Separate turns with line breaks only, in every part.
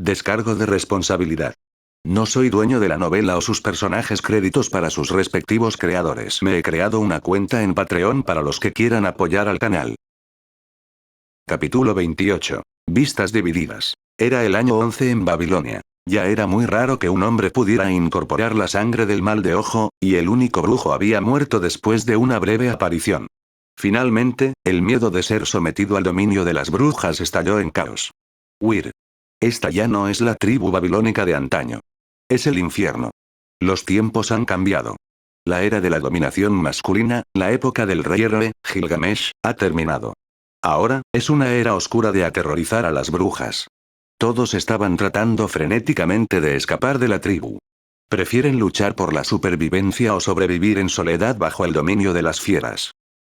Descargo de responsabilidad. No soy dueño de la novela o sus personajes, créditos para sus respectivos creadores. Me he creado una cuenta en Patreon para los que quieran apoyar al canal. Capítulo 28. Vistas divididas. Era el año 11 en Babilonia. Ya era muy raro que un hombre pudiera incorporar la sangre del mal de ojo, y el único brujo había muerto después de una breve aparición. Finalmente, el miedo de ser sometido al dominio de las brujas estalló en caos. Huir. Esta ya no es la tribu babilónica de antaño. Es el infierno. Los tiempos han cambiado. La era de la dominación masculina, la época del rey héroe, Gilgamesh, ha terminado. Ahora, es una era oscura de aterrorizar a las brujas. Todos estaban tratando frenéticamente de escapar de la tribu. Prefieren luchar por la supervivencia o sobrevivir en soledad bajo el dominio de las fieras.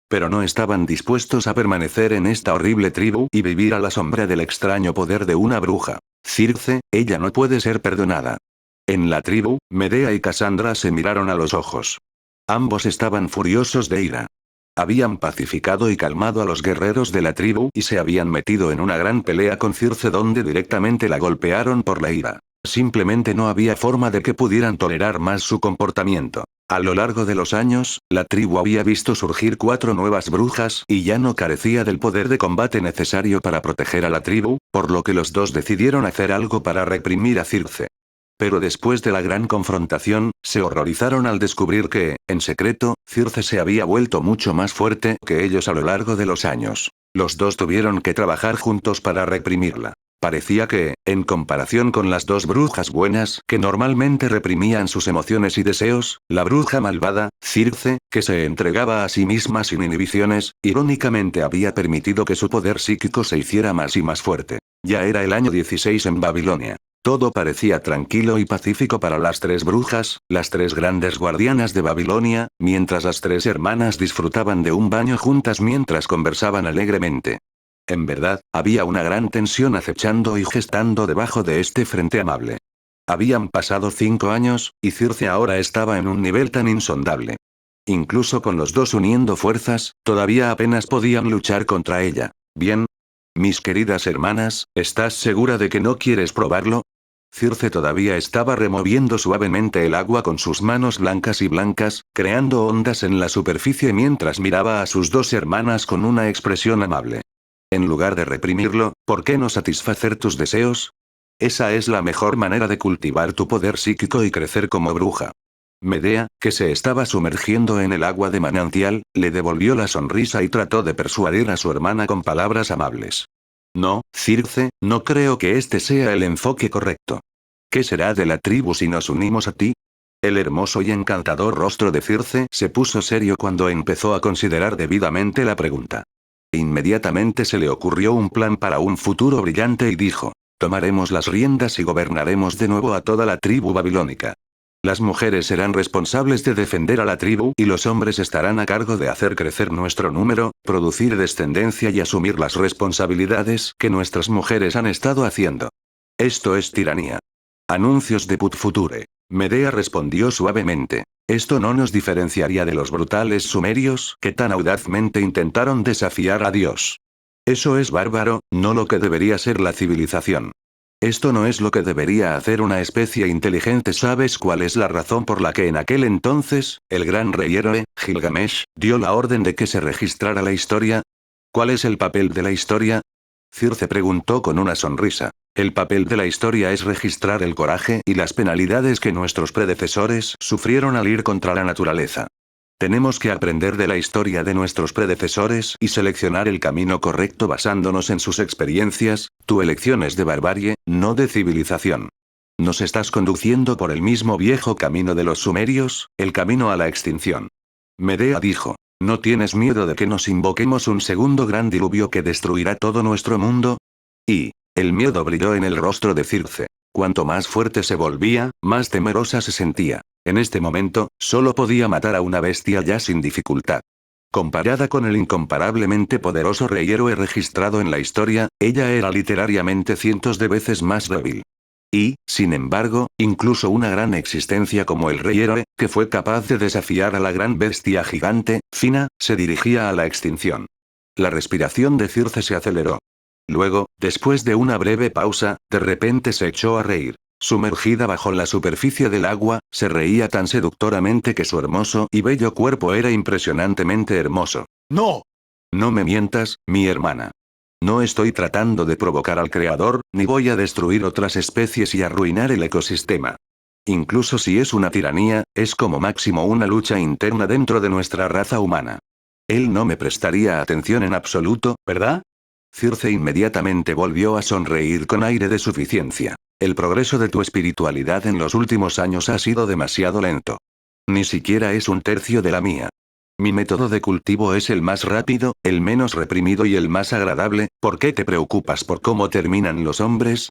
Pero no estaban dispuestos a permanecer en esta horrible tribu y vivir a la sombra del extraño poder de una bruja. Circe, ella no puede ser perdonada. En la tribu, Medea y Cassandra se miraron a los ojos. Ambos estaban furiosos de ira. Habían pacificado y calmado a los guerreros de la tribu y se habían metido en una gran pelea con Circe donde directamente la golpearon por la ira. Simplemente no había forma de que pudieran tolerar más su comportamiento. A lo largo de los años, la tribu había visto surgir 4 nuevas brujas y ya no carecía del poder de combate necesario para proteger a la tribu, por lo que los dos decidieron hacer algo para reprimir a Circe. Pero después de la gran confrontación, se horrorizaron al descubrir que, en secreto, Circe se había vuelto mucho más fuerte que ellos a lo largo de los años. Los dos tuvieron que trabajar juntos para reprimirla. Parecía que, en comparación con las 2 brujas buenas que normalmente reprimían sus emociones y deseos, la bruja malvada, Circe, que se entregaba a sí misma sin inhibiciones, irónicamente había permitido que su poder psíquico se hiciera más y más fuerte. Ya era el año 16 en Babilonia. Todo parecía tranquilo y pacífico para las 3 brujas, las 3 grandes guardianas de Babilonia, mientras las 3 hermanas disfrutaban de un baño juntas mientras conversaban alegremente. En verdad, había una gran tensión acechando y gestando debajo de este frente amable. Habían pasado 5 años, y Circe ahora estaba en un nivel tan insondable. Incluso con los dos uniendo fuerzas, todavía apenas podían luchar contra ella. Bien. Mis queridas hermanas, ¿estás segura de que no quieres probarlo? Circe todavía estaba removiendo suavemente el agua con sus manos blancas y blancas, creando ondas en la superficie mientras miraba a sus 2 hermanas con una expresión amable. En lugar de reprimirlo, ¿por qué no satisfacer tus deseos? Esa es la mejor manera de cultivar tu poder psíquico y crecer como bruja. Medea, que se estaba sumergiendo en el agua de manantial, le devolvió la sonrisa y trató de persuadir a su hermana con palabras amables. No, Circe, no creo que este sea el enfoque correcto. ¿Qué será de la tribu si nos unimos a ti? El hermoso y encantador rostro de Circe se puso serio cuando empezó a considerar debidamente la pregunta. Inmediatamente se le ocurrió un plan para un futuro brillante y dijo: tomaremos las riendas y gobernaremos de nuevo a toda la tribu babilónica. Las mujeres serán responsables de defender a la tribu y los hombres estarán a cargo de hacer crecer nuestro número, producir descendencia y asumir las responsabilidades que nuestras mujeres han estado haciendo. Esto es tiranía. Anuncios de Put Future. Medea respondió suavemente. Esto no nos diferenciaría de los brutales sumerios que tan audazmente intentaron desafiar a Dios. Eso es bárbaro, no lo que debería ser la civilización. Esto no es lo que debería hacer una especie inteligente. ¿Sabes cuál es la razón por la que en aquel entonces, el gran rey héroe, Gilgamesh, dio la orden de que se registrara la historia? ¿Cuál es el papel de la historia? Circe preguntó con una sonrisa. El papel de la historia es registrar el coraje y las penalidades que nuestros predecesores sufrieron al ir contra la naturaleza. Tenemos que aprender de la historia de nuestros predecesores y seleccionar el camino correcto basándonos en sus experiencias. Tu elección es de barbarie, no de civilización. Nos estás conduciendo por el mismo viejo camino de los sumerios, el camino a la extinción. Medea dijo: ¿no tienes miedo de que nos invoquemos un segundo gran diluvio que destruirá todo nuestro mundo? Y el miedo brilló en el rostro de Circe. Cuanto más fuerte se volvía, más temerosa se sentía. En este momento, solo podía matar a una bestia ya sin dificultad. Comparada con el incomparablemente poderoso rey héroe registrado en la historia, ella era literariamente cientos de veces más débil. Y, sin embargo, incluso una gran existencia como el rey héroe, que fue capaz de desafiar a la gran bestia gigante, Fina, se dirigía a la extinción. La respiración de Circe se aceleró. Luego, después de una breve pausa, de repente se echó a reír. Sumergida bajo la superficie del agua, se reía tan seductoramente que su hermoso y bello cuerpo era impresionantemente hermoso.
¡No!
No me mientas, mi hermana. No estoy tratando de provocar al creador, ni voy a destruir otras especies y arruinar el ecosistema. Incluso si es una tiranía, es como máximo una lucha interna dentro de nuestra raza humana. Él no me prestaría atención en absoluto, ¿verdad? Circe inmediatamente volvió a sonreír con aire de suficiencia. El progreso de tu espiritualidad en los últimos años ha sido demasiado lento. Ni siquiera es un tercio de la mía. Mi método de cultivo es el más rápido, el menos reprimido y el más agradable. ¿Por qué te preocupas por cómo terminan los hombres?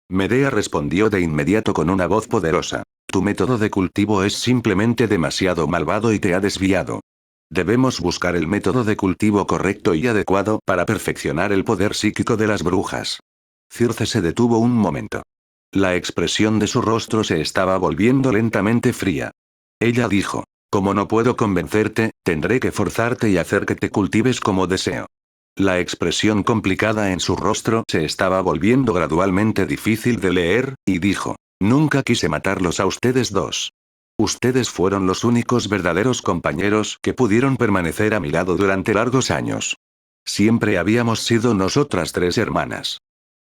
Medea respondió de inmediato con una voz poderosa. Tu método de cultivo es simplemente demasiado malvado y te ha desviado. Debemos buscar el método de cultivo correcto y adecuado para perfeccionar el poder psíquico de las brujas. Circe se detuvo un momento. La expresión de su rostro se estaba volviendo lentamente fría. Ella dijo, como no puedo convencerte, tendré que forzarte y hacer que te cultives como deseo. La expresión complicada en su rostro se estaba volviendo gradualmente difícil de leer, y dijo, nunca quise matarlos a ustedes dos. Ustedes fueron los únicos verdaderos compañeros que pudieron permanecer a mi lado durante largos años. Siempre habíamos sido nosotras tres hermanas.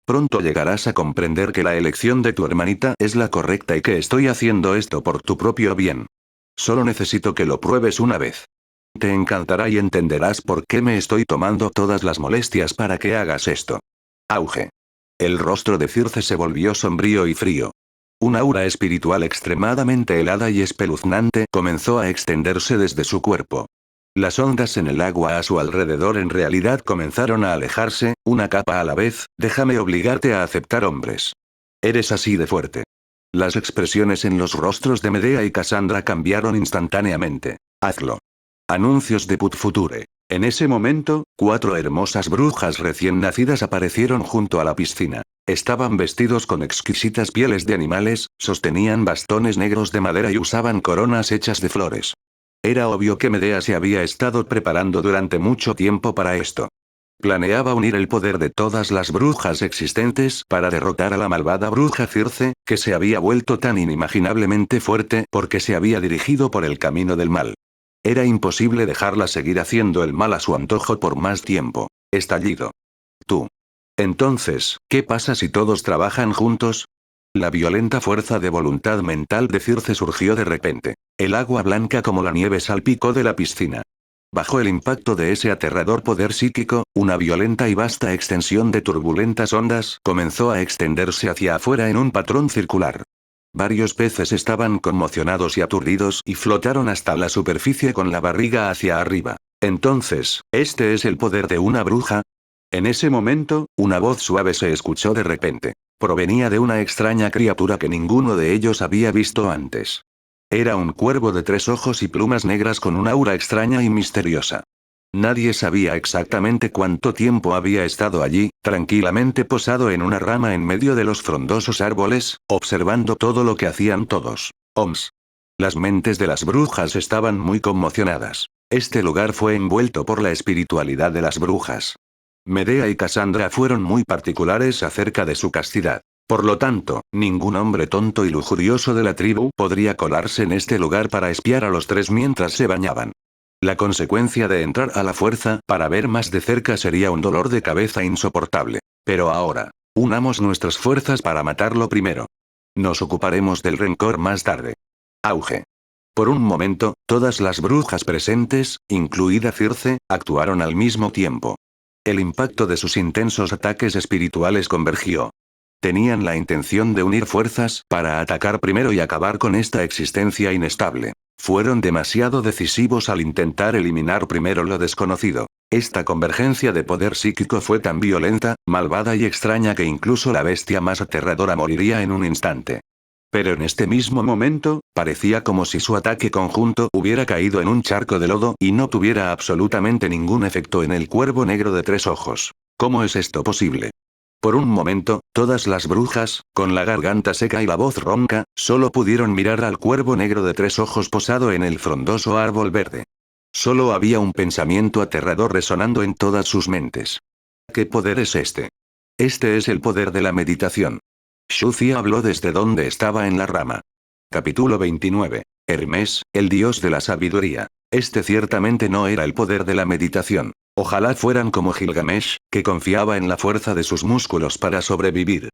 Pronto llegarás a comprender que la elección de tu hermanita es la correcta y que estoy haciendo esto por tu propio bien. Solo necesito que lo pruebes una vez. Te encantará y entenderás por qué me estoy tomando todas las molestias para que hagas esto. Auge. El rostro de Circe se volvió sombrío y frío. Un aura espiritual extremadamente helada y espeluznante comenzó a extenderse desde su cuerpo. Las ondas en el agua a su alrededor en realidad comenzaron a alejarse, una capa a la vez. Déjame obligarte a aceptar hombres. Eres así de fuerte. Las expresiones en los rostros de Medea y Cassandra cambiaron instantáneamente. Hazlo. Anuncios de Put Future. En ese momento, 4 hermosas brujas recién nacidas aparecieron junto a la piscina. Estaban vestidos con exquisitas pieles de animales, sostenían bastones negros de madera y usaban coronas hechas de flores. Era obvio que Medea se había estado preparando durante mucho tiempo para esto. Planeaba unir el poder de todas las brujas existentes para derrotar a la malvada bruja Circe, que se había vuelto tan inimaginablemente fuerte porque se había dirigido por el camino del mal. Era imposible dejarla seguir haciendo el mal a su antojo por más tiempo. Estallido. Tú. Entonces, ¿qué pasa si todos trabajan juntos? La violenta fuerza de voluntad mental de Circe surgió de repente. El agua blanca como la nieve salpicó de la piscina. Bajo el impacto de ese aterrador poder psíquico, una violenta y vasta extensión de turbulentas ondas comenzó a extenderse hacia afuera en un patrón circular. Varios peces estaban conmocionados y aturdidos y flotaron hasta la superficie con la barriga hacia arriba. Entonces, ¿este es el poder de una bruja? En ese momento, una voz suave se escuchó de repente. Provenía de una extraña criatura que ninguno de ellos había visto antes. Era un cuervo de 3 ojos y plumas negras con una aura extraña y misteriosa. Nadie sabía exactamente cuánto tiempo había estado allí, tranquilamente posado en una rama en medio de los frondosos árboles, observando todo lo que hacían todos. Oms. Las mentes de las brujas estaban muy conmocionadas. Este lugar fue envuelto por la espiritualidad de las brujas. Medea y Cassandra fueron muy particulares acerca de su castidad. Por lo tanto, ningún hombre tonto y lujurioso de la tribu podría colarse en este lugar para espiar a los tres mientras se bañaban. La consecuencia de entrar a la fuerza para ver más de cerca sería un dolor de cabeza insoportable. Pero ahora, unamos nuestras fuerzas para matarlo primero. Nos ocuparemos del rencor más tarde. Auge. Por un momento, todas las brujas presentes, incluida Circe, actuaron al mismo tiempo. El impacto de sus intensos ataques espirituales convergió. Tenían la intención de unir fuerzas para atacar primero y acabar con esta existencia inestable. Fueron demasiado decisivos al intentar eliminar primero lo desconocido. Esta convergencia de poder psíquico fue tan violenta, malvada y extraña que incluso la bestia más aterradora moriría en un instante. Pero en este mismo momento, parecía como si su ataque conjunto hubiera caído en un charco de lodo y no tuviera absolutamente ningún efecto en el cuervo negro de 3 ojos. ¿Cómo es esto posible? Por un momento, todas las brujas, con la garganta seca y la voz ronca, solo pudieron mirar al cuervo negro de 3 ojos posado en el frondoso árbol verde. Solo había un pensamiento aterrador resonando en todas sus mentes. ¿Qué poder es este? Este es el poder de la meditación. Shuzi habló desde donde estaba en la rama. Capítulo 29. Hermes, el dios de la sabiduría. Este ciertamente no era el poder de la meditación. Ojalá fueran como Gilgamesh, que confiaba en la fuerza de sus músculos para sobrevivir.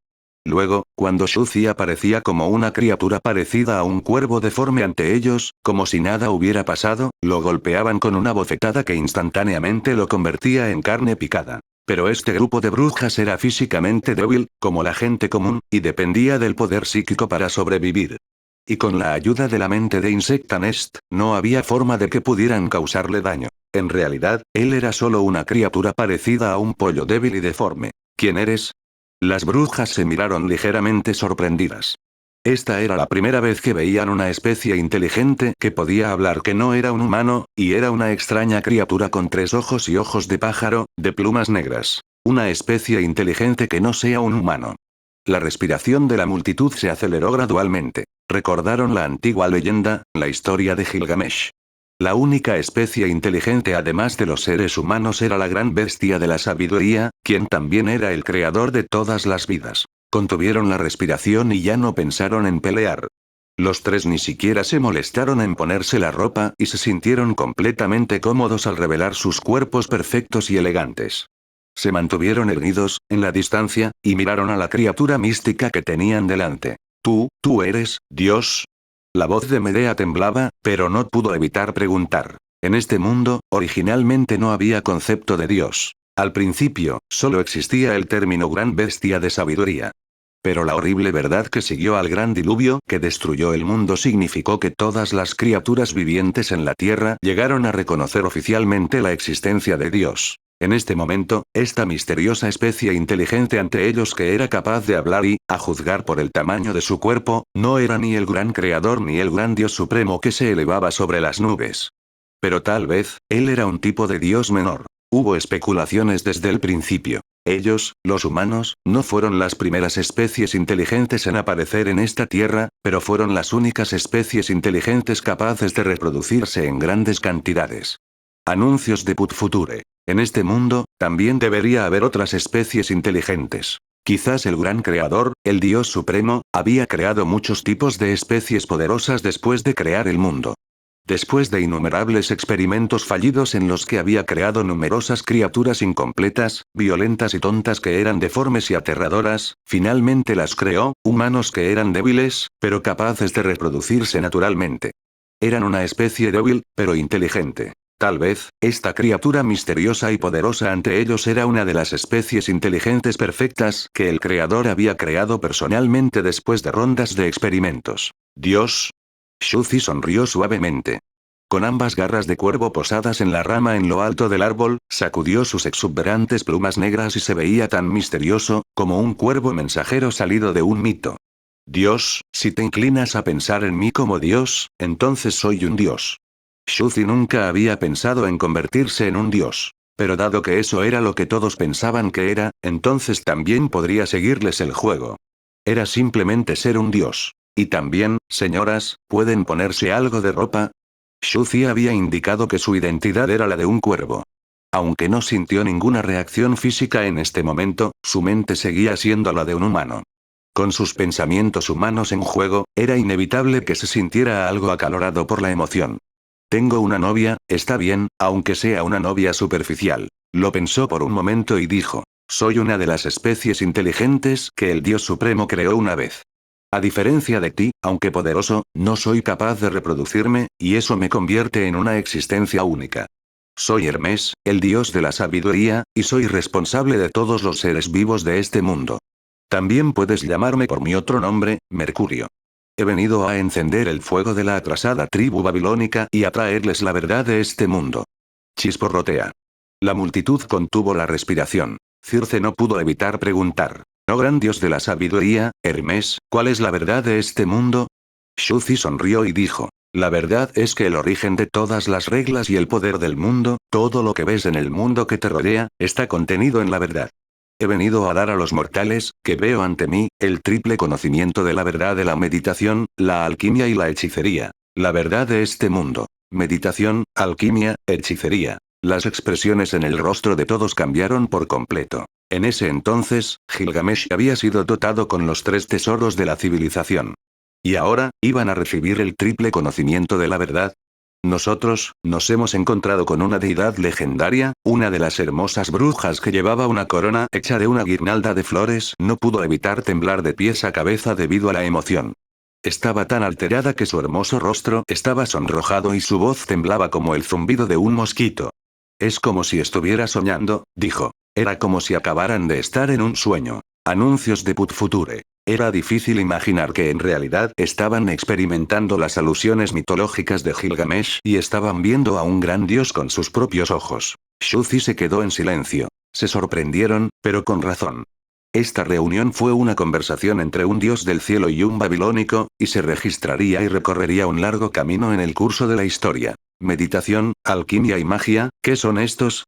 Luego, cuando Shuzi aparecía como una criatura parecida a un cuervo deforme ante ellos, como si nada hubiera pasado, lo golpeaban con una bofetada que instantáneamente lo convertía en carne picada. Pero este grupo de brujas era físicamente débil, como la gente común, y dependía del poder psíquico para sobrevivir. Y con la ayuda de la mente de Insecta Nest, no había forma de que pudieran causarle daño. En realidad, él era solo una criatura parecida a un pollo débil y deforme. ¿Quién eres? Las brujas se miraron ligeramente sorprendidas. Esta era la primera vez que veían una especie inteligente que podía hablar que no era un humano, y era una extraña criatura con 3 ojos y ojos de pájaro, de plumas negras. Una especie inteligente que no sea un humano. La respiración de la multitud se aceleró gradualmente. Recordaron la antigua leyenda, la historia de Gilgamesh. La única especie inteligente además de los seres humanos era la gran bestia de la sabiduría, quien también era el creador de todas las vidas. Contuvieron la respiración y ya no pensaron en pelear. Los 3 ni siquiera se molestaron en ponerse la ropa y se sintieron completamente cómodos al revelar sus cuerpos perfectos y elegantes. Se mantuvieron erguidos, en la distancia, y miraron a la criatura mística que tenían delante. ¿Tú eres, Dios? La voz de Medea temblaba, pero no pudo evitar preguntar. En este mundo, originalmente no había concepto de Dios. Al principio, solo existía el término gran bestia de sabiduría. Pero la horrible verdad que siguió al gran diluvio que destruyó el mundo significó que todas las criaturas vivientes en la tierra llegaron a reconocer oficialmente la existencia de Dios. En este momento, esta misteriosa especie inteligente ante ellos que era capaz de hablar y, a juzgar por el tamaño de su cuerpo, no era ni el gran creador ni el gran Dios supremo que se elevaba sobre las nubes. Pero tal vez, él era un tipo de Dios menor. Hubo especulaciones desde el principio. Ellos, los humanos, no fueron las primeras especies inteligentes en aparecer en esta tierra, pero fueron las únicas especies inteligentes capaces de reproducirse en grandes cantidades. Anuncios de Put Future. En este mundo, también debería haber otras especies inteligentes. Quizás el gran creador, el Dios Supremo, había creado muchos tipos de especies poderosas después de crear el mundo. Después de innumerables experimentos fallidos en los que había creado numerosas criaturas incompletas, violentas y tontas que eran deformes y aterradoras, finalmente las creó, humanos que eran débiles, pero capaces de reproducirse naturalmente. Eran una especie débil, pero inteligente. Tal vez, esta criatura misteriosa y poderosa ante ellos era una de las especies inteligentes perfectas que el Creador había creado personalmente después de rondas de experimentos. ¿Dios? Shuzi sonrió suavemente. Con ambas garras de cuervo posadas en la rama en lo alto del árbol, sacudió sus exuberantes plumas negras y se veía tan misterioso, como un cuervo mensajero salido de un mito. Dios, si te inclinas a pensar en mí como Dios, entonces soy un Dios. Shuzi nunca había pensado en convertirse en un dios. Pero dado que eso era lo que todos pensaban que era, entonces también podría seguirles el juego. Era simplemente ser un dios. Y también, señoras, ¿pueden ponerse algo de ropa? Shuzi había indicado que su identidad era la de un cuervo. Aunque no sintió ninguna reacción física en este momento, su mente seguía siendo la de un humano. Con sus pensamientos humanos en juego, era inevitable que se sintiera algo acalorado por la emoción. Tengo una novia, está bien, aunque sea una novia superficial. Lo pensó por un momento y dijo, soy una de las especies inteligentes que el Dios Supremo creó una vez. A diferencia de ti, aunque poderoso, no soy capaz de reproducirme, y eso me convierte en una existencia única. Soy Hermes, el dios de la sabiduría, y soy responsable de todos los seres vivos de este mundo. También puedes llamarme por mi otro nombre, Mercurio. He venido a encender el fuego de la atrasada tribu babilónica y a traerles la verdad de este mundo. Chisporrotea. La multitud contuvo la respiración. Circe no pudo evitar preguntar. «Oh gran dios de la sabiduría, Hermes, ¿cuál es la verdad de este mundo?» Shuzi sonrió y dijo. La verdad es que el origen de todas las reglas y el poder del mundo, todo lo que ves en el mundo que te rodea, está contenido en la verdad. He venido a dar a los mortales, que veo ante mí, el triple conocimiento de la verdad de la meditación, la alquimia y la hechicería. La verdad de este mundo. Meditación, alquimia, hechicería. Las expresiones en el rostro de todos cambiaron por completo. En ese entonces, Gilgamesh había sido dotado con los 3 tesoros de la civilización. Y ahora, ¿iban a recibir el triple conocimiento de la verdad? Nosotros, nos hemos encontrado con una deidad legendaria, una de las hermosas brujas que llevaba una corona hecha de una guirnalda de flores. No pudo evitar temblar de pies a cabeza debido a la emoción. Estaba tan alterada que su hermoso rostro estaba sonrojado y su voz temblaba como el zumbido de un mosquito. Es como si estuviera soñando, dijo. Era como si acabaran de estar en un sueño. Anuncios de Put Future. Era difícil imaginar que en realidad estaban experimentando las alusiones mitológicas de Gilgamesh y estaban viendo a un gran dios con sus propios ojos. Shuzi se quedó en silencio. Se sorprendieron, pero con razón. Esta reunión fue una conversación entre un dios del cielo y un babilónico, y se registraría y recorrería un largo camino en el curso de la historia. Meditación, alquimia y magia, ¿qué son estos?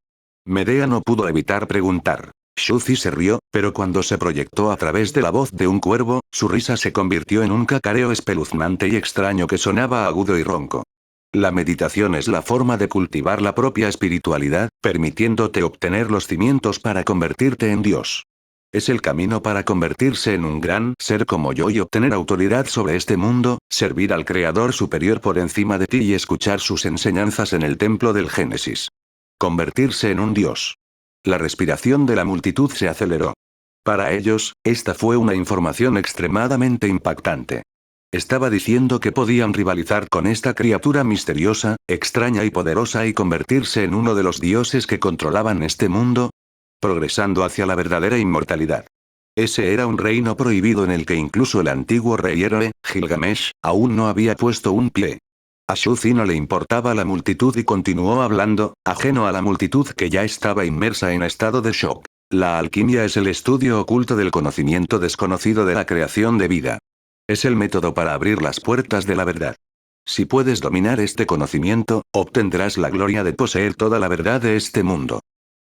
Medea no pudo evitar preguntar. Shuzi se rió, pero cuando se proyectó a través de la voz de un cuervo, su risa se convirtió en un cacareo espeluznante y extraño que sonaba agudo y ronco. La meditación es la forma de cultivar la propia espiritualidad, permitiéndote obtener los cimientos para convertirte en Dios. Es el camino para convertirse en un gran ser como yo y obtener autoridad sobre este mundo, servir al Creador superior por encima de ti y escuchar sus enseñanzas en el templo del Génesis. Convertirse en un dios. La respiración de la multitud se aceleró. Para ellos, esta fue una información extremadamente impactante. Estaba diciendo que podían rivalizar con esta criatura misteriosa, extraña y poderosa y convertirse en uno de los dioses que controlaban este mundo, progresando hacia la verdadera inmortalidad. Ese era un reino prohibido en el que incluso el antiguo rey héroe, Gilgamesh, aún no había puesto un pie. A Shuzi no le importaba la multitud y continuó hablando, ajeno a la multitud que ya estaba inmersa en estado de shock. La alquimia es el estudio oculto del conocimiento desconocido de la creación de vida. Es el método para abrir las puertas de la verdad. Si puedes dominar este conocimiento, obtendrás la gloria de poseer toda la verdad de este mundo.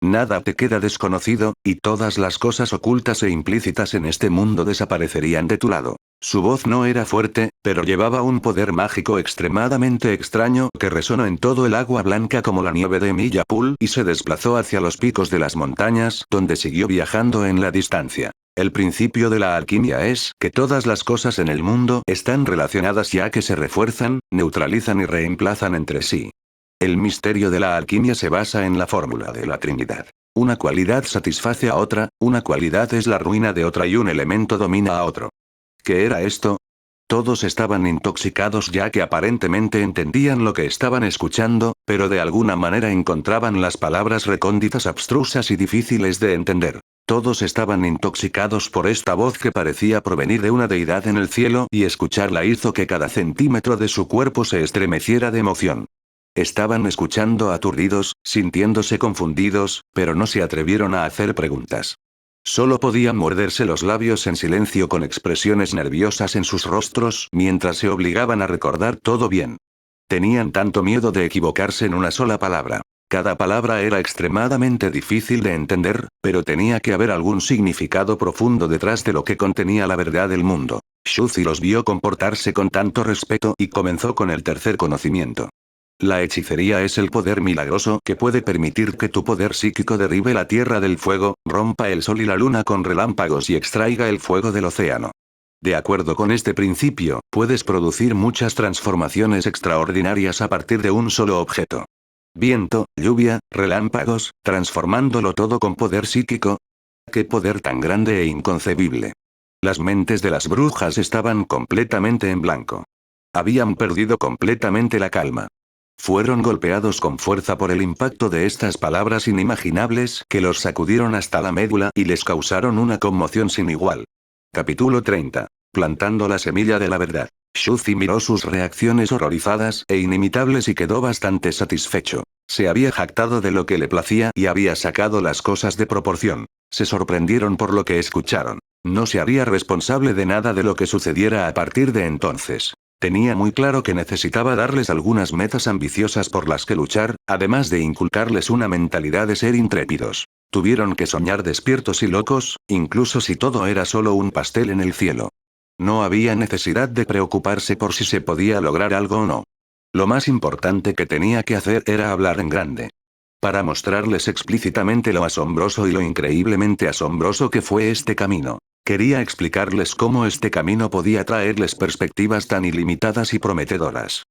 Nada te queda desconocido, y todas las cosas ocultas e implícitas en este mundo desaparecerían de tu lado. Su voz no era fuerte, pero llevaba un poder mágico extremadamente extraño que resonó en todo el agua blanca como la nieve de Millapul y se desplazó hacia los picos de las montañas, donde siguió viajando en la distancia. El principio de la alquimia es que todas las cosas en el mundo están relacionadas ya que se refuerzan, neutralizan y reemplazan entre sí. El misterio de la alquimia se basa en la fórmula de la Trinidad. Una cualidad satisface a otra, una cualidad es la ruina de otra y un elemento domina a otro. ¿Qué era esto? Todos estaban intoxicados ya que aparentemente entendían lo que estaban escuchando, pero de alguna manera encontraban las palabras recónditas abstrusas y difíciles de entender. Todos estaban intoxicados por esta voz que parecía provenir de una deidad en el cielo y escucharla hizo que cada centímetro de su cuerpo se estremeciera de emoción. Estaban escuchando aturdidos, sintiéndose confundidos, pero no se atrevieron a hacer preguntas. Solo podían morderse los labios en silencio con expresiones nerviosas en sus rostros mientras se obligaban a recordar todo bien. Tenían tanto miedo de equivocarse en una sola palabra. Cada palabra era extremadamente difícil de entender, pero tenía que haber algún significado profundo detrás de lo que contenía la verdad del mundo. Shuzi los vio comportarse con tanto respeto y comenzó con el tercer conocimiento. La hechicería es el poder milagroso que puede permitir que tu poder psíquico derribe la tierra del fuego, rompa el sol y la luna con relámpagos y extraiga el fuego del océano. De acuerdo con este principio, puedes producir muchas transformaciones extraordinarias a partir de un solo objeto. Viento, lluvia, relámpagos, transformándolo todo con poder psíquico. ¡Qué poder tan grande e inconcebible! Las mentes de las brujas estaban completamente en blanco. Habían perdido completamente la calma. Fueron golpeados con fuerza por el impacto de estas palabras inimaginables que los sacudieron hasta la médula y les causaron una conmoción sin igual. Capítulo 30. Plantando la semilla de la verdad. Shuzi miró sus reacciones horrorizadas e inimitables y quedó bastante satisfecho. Se había jactado de lo que le placía y había sacado las cosas de proporción. Se sorprendieron por lo que escucharon. No se haría responsable de nada de lo que sucediera a partir de entonces. Tenía muy claro que necesitaba darles algunas metas ambiciosas por las que luchar, además de inculcarles una mentalidad de ser intrépidos. Tuvieron que soñar despiertos y locos, incluso si todo era solo un pastel en el cielo. No había necesidad de preocuparse por si se podía lograr algo o no. Lo más importante que tenía que hacer era hablar en grande. para mostrarles explícitamente lo asombroso y lo increíblemente asombroso que fue este camino. Quería explicarles cómo este camino podía traerles perspectivas tan ilimitadas y prometedoras.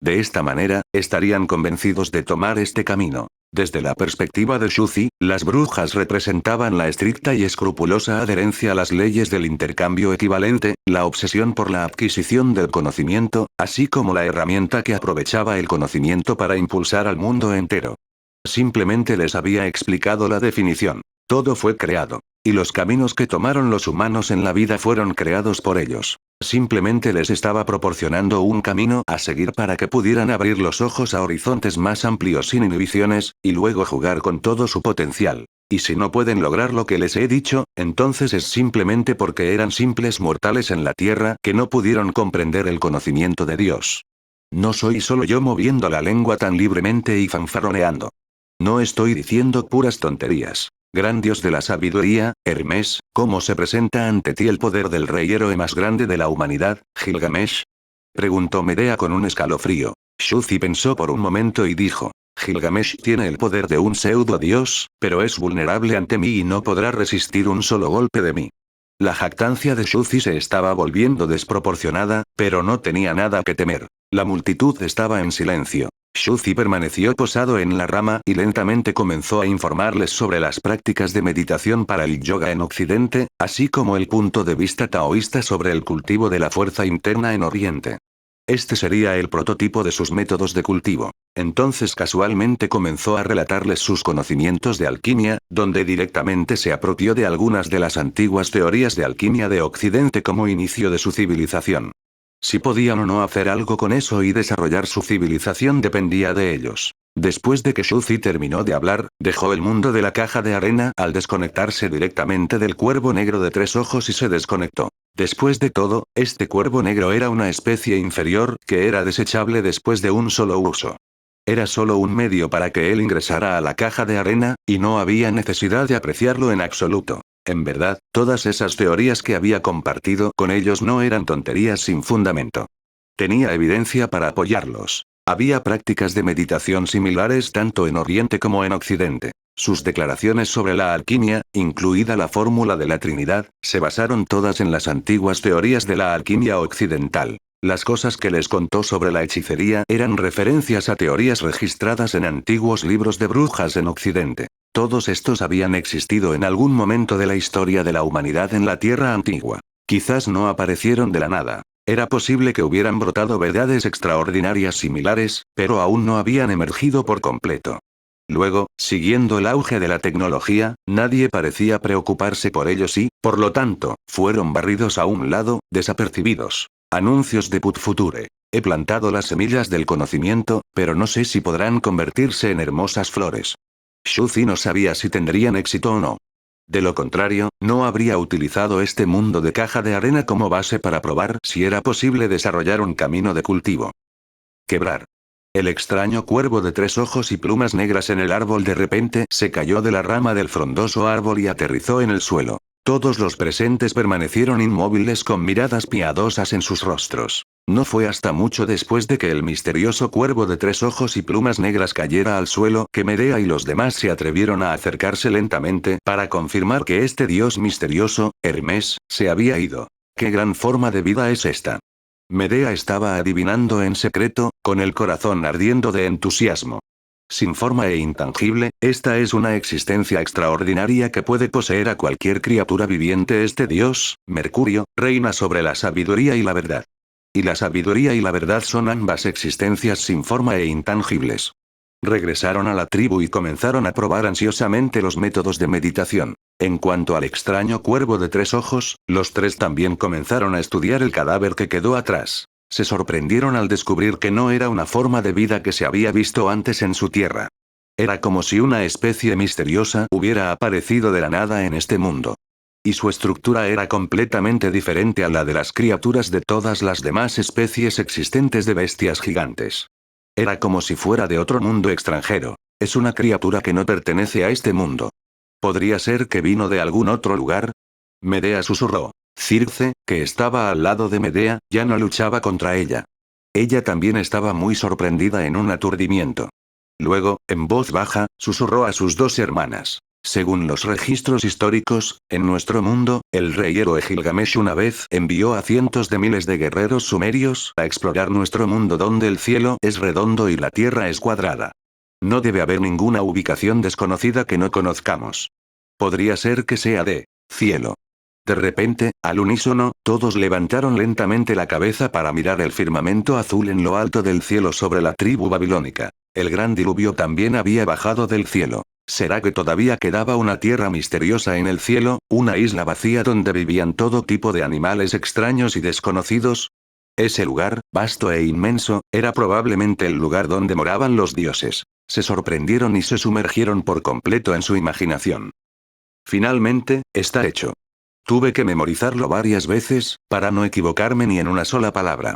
De esta manera, estarían convencidos de tomar este camino. Desde la perspectiva de Shuzi, las brujas representaban la estricta y escrupulosa adherencia a las leyes del intercambio equivalente, la obsesión por la adquisición del conocimiento, así como la herramienta que aprovechaba el conocimiento para impulsar al mundo entero. Simplemente les había explicado la definición. Todo fue creado. Y los caminos que tomaron los humanos en la vida fueron creados por ellos. Simplemente les estaba proporcionando un camino a seguir para que pudieran abrir los ojos a horizontes más amplios sin inhibiciones, y luego jugar con todo su potencial. Y si no pueden lograr lo que les he dicho, entonces es simplemente porque eran simples mortales en la tierra que no pudieron comprender el conocimiento de Dios. No soy solo yo moviendo la lengua tan libremente y fanfarroneando. No estoy diciendo puras tonterías. Gran dios de la sabiduría, Hermes, ¿cómo se presenta ante ti el poder del rey héroe más grande de la humanidad, Gilgamesh? Preguntó Medea con un escalofrío. Shuzi pensó por un momento y dijo: Gilgamesh tiene el poder de un pseudo dios, pero es vulnerable ante mí y no podrá resistir un solo golpe de mí. La jactancia de Shuzi se estaba volviendo desproporcionada, pero no tenía nada que temer. La multitud estaba en silencio. Shuzi permaneció posado en la rama y lentamente comenzó a informarles sobre las prácticas de meditación para el yoga en Occidente, así como el punto de vista taoísta sobre el cultivo de la fuerza interna en Oriente. Este sería el prototipo de sus métodos de cultivo. Entonces casualmente comenzó a relatarles sus conocimientos de alquimia, donde directamente se apropió de algunas de las antiguas teorías de alquimia de Occidente como inicio de su civilización. Si podían o no hacer algo con eso y desarrollar su civilización dependía de ellos. Después de que Shuzi terminó de hablar, dejó el mundo de la caja de arena al desconectarse directamente del cuervo negro de 3 ojos y se desconectó. Después de todo, este cuervo negro era una especie inferior que era desechable después de un solo uso. Era solo un medio para que él ingresara a la caja de arena, y no había necesidad de apreciarlo en absoluto. En verdad, todas esas teorías que había compartido con ellos no eran tonterías sin fundamento. Tenía evidencia para apoyarlos. Había prácticas de meditación similares tanto en Oriente como en Occidente. Sus declaraciones sobre la alquimia, incluida la fórmula de la Trinidad, se basaron todas en las antiguas teorías de la alquimia occidental. Las cosas que les contó sobre la hechicería eran referencias a teorías registradas en antiguos libros de brujas en Occidente. Todos estos habían existido en algún momento de la historia de la humanidad en la Tierra antigua. Quizás no aparecieron de la nada. Era posible que hubieran brotado verdades extraordinarias similares, pero aún no habían emergido por completo. Luego, siguiendo el auge de la tecnología, nadie parecía preocuparse por ellos y, por lo tanto, fueron barridos a un lado, desapercibidos. Anuncios de Put Future. He plantado las semillas del conocimiento, pero no sé si podrán convertirse en hermosas flores. Shuzi no sabía si tendrían éxito o no. De lo contrario, no habría utilizado este mundo de caja de arena como base para probar si era posible desarrollar un camino de cultivo. Quebrar. El extraño cuervo de 3 ojos y plumas negras en el árbol de repente se cayó de la rama del frondoso árbol y aterrizó en el suelo. Todos los presentes permanecieron inmóviles con miradas piadosas en sus rostros. No fue hasta mucho después de que el misterioso cuervo de 3 ojos y plumas negras cayera al suelo que Medea y los demás se atrevieron a acercarse lentamente para confirmar que este dios misterioso, Hermes, se había ido. ¿Qué gran forma de vida es esta? Medea estaba adivinando en secreto, con el corazón ardiendo de entusiasmo. Sin forma e intangible, esta es una existencia extraordinaria que puede poseer a cualquier criatura viviente. Este dios, Mercurio, reina sobre la sabiduría y la verdad. Y la sabiduría y la verdad son ambas existencias sin forma e intangibles. Regresaron a la tribu y comenzaron a probar ansiosamente los métodos de meditación. En cuanto al extraño cuervo de 3 ojos, los 3 también comenzaron a estudiar el cadáver que quedó atrás. Se sorprendieron al descubrir que no era una forma de vida que se había visto antes en su tierra. Era como si una especie misteriosa hubiera aparecido de la nada en este mundo. Y su estructura era completamente diferente a la de las criaturas de todas las demás especies existentes de bestias gigantes. Era como si fuera de otro mundo extranjero. Es una criatura que no pertenece a este mundo. ¿Podría ser que vino de algún otro lugar? Medea susurró. Circe, que estaba al lado de Medea, ya no luchaba contra ella. Ella también estaba muy sorprendida en un aturdimiento. Luego, en voz baja, susurró a sus dos hermanas. Según los registros históricos, en nuestro mundo, el rey héroe Gilgamesh una vez envió a cientos de miles de guerreros sumerios a explorar nuestro mundo donde el cielo es redondo y la tierra es cuadrada. No debe haber ninguna ubicación desconocida que no conozcamos. Podría ser que sea de cielo. De repente, al unísono, todos levantaron lentamente la cabeza para mirar el firmamento azul en lo alto del cielo sobre la tribu babilónica. El gran diluvio también había bajado del cielo. ¿Será que todavía quedaba una tierra misteriosa en el cielo, una isla vacía donde vivían todo tipo de animales extraños y desconocidos? Ese lugar, vasto e inmenso, era probablemente el lugar donde moraban los dioses. Se sorprendieron y se sumergieron por completo en su imaginación. Finalmente, está hecho. Tuve que memorizarlo varias veces, para no equivocarme ni en una sola palabra.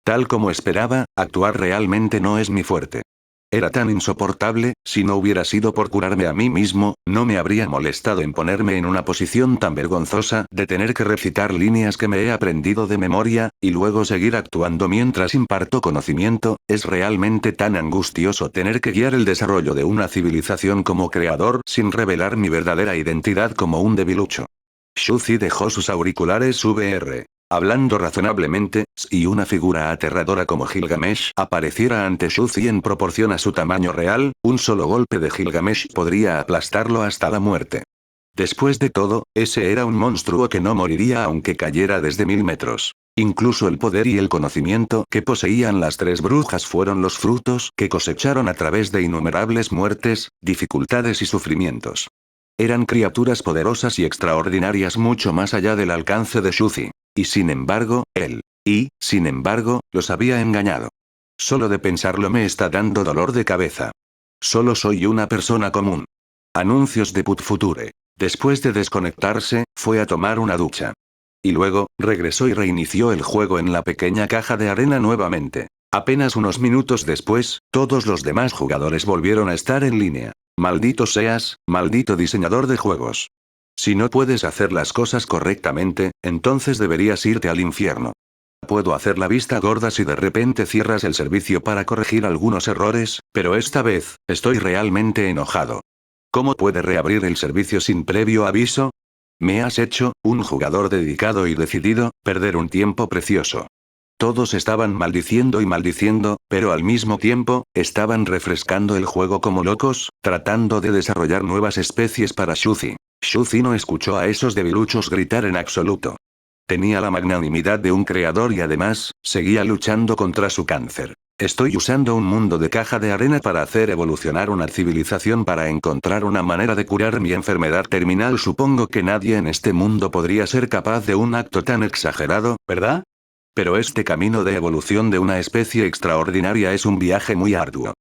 Tal como esperaba, actuar realmente no es mi fuerte. Era tan insoportable, si no hubiera sido por curarme a mí mismo, no me habría molestado en ponerme en una posición tan vergonzosa de tener que recitar líneas que me he aprendido de memoria, y luego seguir actuando mientras imparto conocimiento. Es realmente tan angustioso tener que guiar el desarrollo de una civilización como creador sin revelar mi verdadera identidad como un debilucho. Shuzi dejó sus auriculares VR. Hablando razonablemente, si una figura aterradora como Gilgamesh apareciera ante Shuzi en proporción a su tamaño real, un solo golpe de Gilgamesh podría aplastarlo hasta la muerte. Después de todo, ese era un monstruo que no moriría aunque cayera desde 1000 metros. Incluso el poder y el conocimiento que poseían las tres brujas fueron los frutos que cosecharon a través de innumerables muertes, dificultades y sufrimientos. Eran criaturas poderosas y extraordinarias mucho más allá del alcance de Shuzi. Y sin embargo, los había engañado. Solo de pensarlo me está dando dolor de cabeza. Solo soy una persona común. Anuncios de Put Future. Después de desconectarse, fue a tomar una ducha. Y luego, regresó y reinició el juego en la pequeña caja de arena nuevamente. Apenas unos minutos después, todos los demás jugadores volvieron a estar en línea. Maldito seas, maldito diseñador de juegos. Si no puedes hacer las cosas correctamente, entonces deberías irte al infierno. Puedo hacer la vista gorda si de repente cierras el servicio para corregir algunos errores, pero esta vez, estoy realmente enojado. ¿Cómo puede reabrir el servicio sin previo aviso? Me has hecho, un jugador dedicado y decidido, perder un tiempo precioso. Todos estaban maldiciendo y maldiciendo, pero al mismo tiempo, estaban refrescando el juego como locos, tratando de desarrollar nuevas especies para Shuzi. Shuzi no escuchó a esos debiluchos gritar en absoluto. Tenía la magnanimidad de un creador y además, seguía luchando contra su cáncer. Estoy usando un mundo de caja de arena para hacer evolucionar una civilización para encontrar una manera de curar mi enfermedad terminal. Supongo que nadie en este mundo podría ser capaz de un acto tan exagerado, ¿verdad? Pero este camino de evolución de una especie extraordinaria es un viaje muy arduo.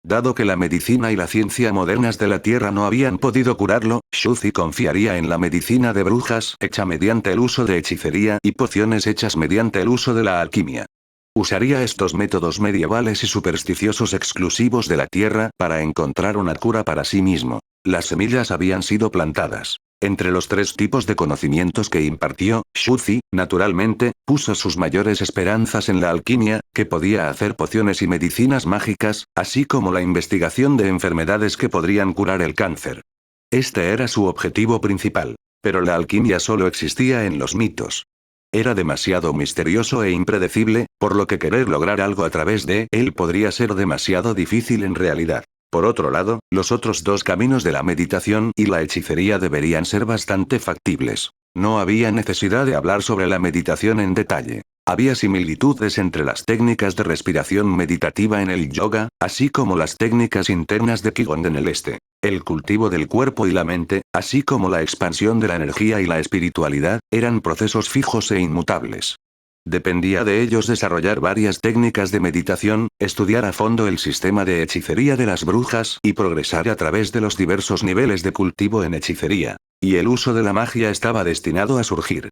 Dado que la medicina y la ciencia modernas de la Tierra no habían podido curarlo, Shuzi confiaría en la medicina de brujas hecha mediante el uso de hechicería y pociones hechas mediante el uso de la alquimia. Usaría estos métodos medievales y supersticiosos exclusivos de la Tierra para encontrar una cura para sí mismo. Las semillas habían sido plantadas. Entre los tres tipos de conocimientos que impartió, Shuzi, naturalmente, puso sus mayores esperanzas en la alquimia, que podía hacer pociones y medicinas mágicas, así como la investigación de enfermedades que podrían curar el cáncer. Este era su objetivo principal. Pero la alquimia solo existía en los mitos. Era demasiado misterioso e impredecible, por lo que querer lograr algo a través de él podría ser demasiado difícil en realidad. Por otro lado, los otros dos caminos de la meditación y la hechicería deberían ser bastante factibles. No había necesidad de hablar sobre la meditación en detalle. Había similitudes entre las técnicas de respiración meditativa en el yoga, así como las técnicas internas de Qigong en el este. El cultivo del cuerpo y la mente, así como la expansión de la energía y la espiritualidad, eran procesos fijos e inmutables. Dependía de ellos desarrollar varias técnicas de meditación, estudiar a fondo el sistema de hechicería de las brujas y progresar a través de los diversos niveles de cultivo en hechicería. Y el uso de la magia estaba destinado a surgir.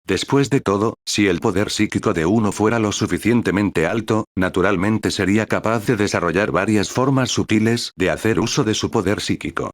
Después de todo, si el poder psíquico de uno fuera lo suficientemente alto, naturalmente sería capaz de desarrollar varias formas sutiles de hacer uso de su poder psíquico.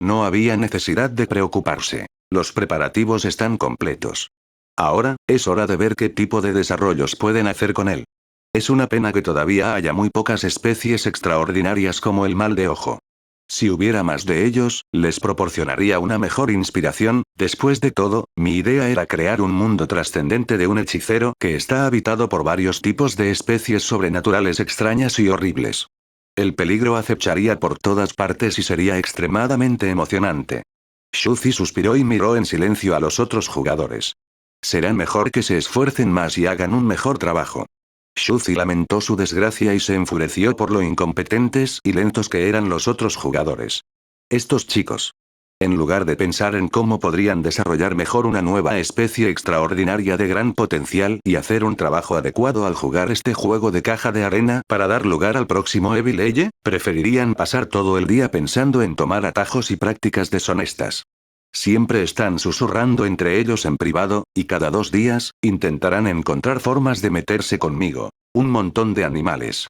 No había necesidad de preocuparse. Los preparativos están completos. Ahora, es hora de ver qué tipo de desarrollos pueden hacer con él. Es una pena que todavía haya muy pocas especies extraordinarias como el mal de ojo. Si hubiera más de ellos, les proporcionaría una mejor inspiración. Después de todo, mi idea era crear un mundo trascendente de un hechicero que está habitado por varios tipos de especies sobrenaturales extrañas y horribles. El peligro acecharía por todas partes y sería extremadamente emocionante. Shuzi suspiró y miró en silencio a los otros jugadores. Será mejor que se esfuercen más y hagan un mejor trabajo. Shuzi lamentó su desgracia y se enfureció por lo incompetentes y lentos que eran los otros jugadores. Estos chicos. En lugar de pensar en cómo podrían desarrollar mejor una nueva especie extraordinaria de gran potencial y hacer un trabajo adecuado al jugar este juego de caja de arena para dar lugar al próximo Evil Eye, preferirían pasar todo el día pensando en tomar atajos y prácticas deshonestas. Siempre están susurrando entre ellos en privado, y cada 2 días, intentarán encontrar formas de meterse conmigo. Un montón de animales.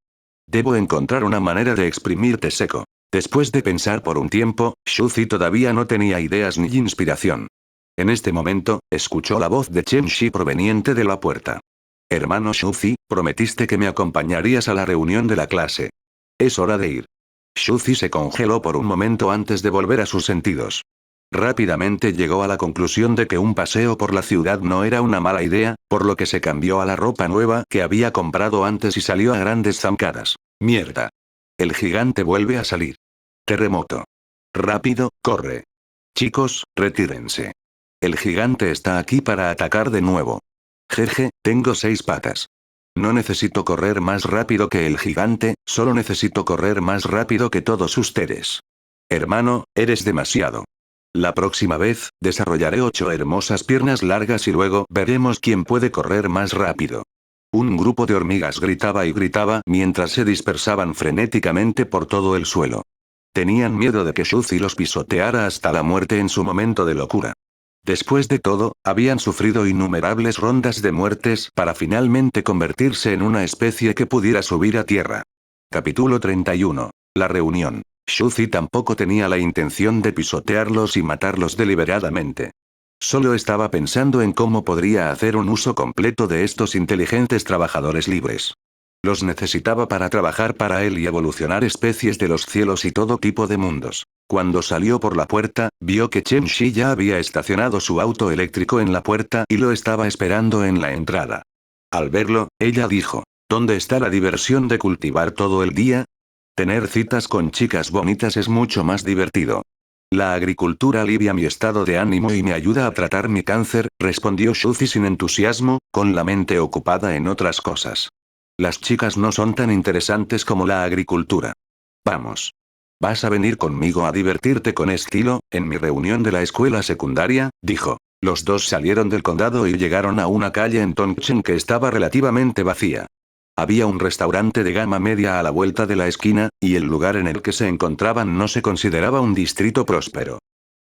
Debo encontrar una manera de exprimirte seco. Después de pensar por un tiempo, Shuzi todavía no tenía ideas ni inspiración. En este momento, escuchó la voz de Chen Shi proveniente de la puerta. Hermano Shuzi, prometiste que me acompañarías a la reunión de la clase. Es hora de ir. Shuzi se congeló por un momento antes de volver a sus sentidos. Rápidamente llegó a la conclusión de que un paseo por la ciudad no era una mala idea, por lo que se cambió a la ropa nueva que había comprado antes y salió a grandes zancadas. Mierda. El gigante vuelve a salir. Terremoto. Rápido, corre. Chicos, retírense. El gigante está aquí para atacar de nuevo. Jeje, tengo 6 patas. No necesito correr más rápido que el gigante, solo necesito correr más rápido que todos ustedes. Hermano, eres demasiado. La próxima vez, desarrollaré 8 hermosas piernas largas y luego veremos quién puede correr más rápido. Un grupo de hormigas gritaba y gritaba mientras se dispersaban frenéticamente por todo el suelo. Tenían miedo de que Shuzi los pisoteara hasta la muerte en su momento de locura. Después de todo, habían sufrido innumerables rondas de muertes para finalmente convertirse en una especie que pudiera subir a tierra. Capítulo 31. La reunión. Shuzi tampoco tenía la intención de pisotearlos y matarlos deliberadamente. Solo estaba pensando en cómo podría hacer un uso completo de estos inteligentes trabajadores libres. Los necesitaba para trabajar para él y evolucionar especies de los cielos y todo tipo de mundos. Cuando salió por la puerta, vio que Chen Shi ya había estacionado su auto eléctrico en la puerta y lo estaba esperando en la entrada. Al verlo, ella dijo, ¿dónde está la diversión de cultivar todo el día? Tener citas con chicas bonitas es mucho más divertido. La agricultura alivia mi estado de ánimo y me ayuda a tratar mi cáncer, respondió Shuzi sin entusiasmo, con la mente ocupada en otras cosas. Las chicas no son tan interesantes como la agricultura. Vamos. ¿Vas a venir conmigo a divertirte con estilo, en mi reunión de la escuela secundaria? Dijo. Los dos salieron del condado y llegaron a una calle en Tongchen que estaba relativamente vacía. Había un restaurante de gama media a la vuelta de la esquina, y el lugar en el que se encontraban no se consideraba un distrito próspero.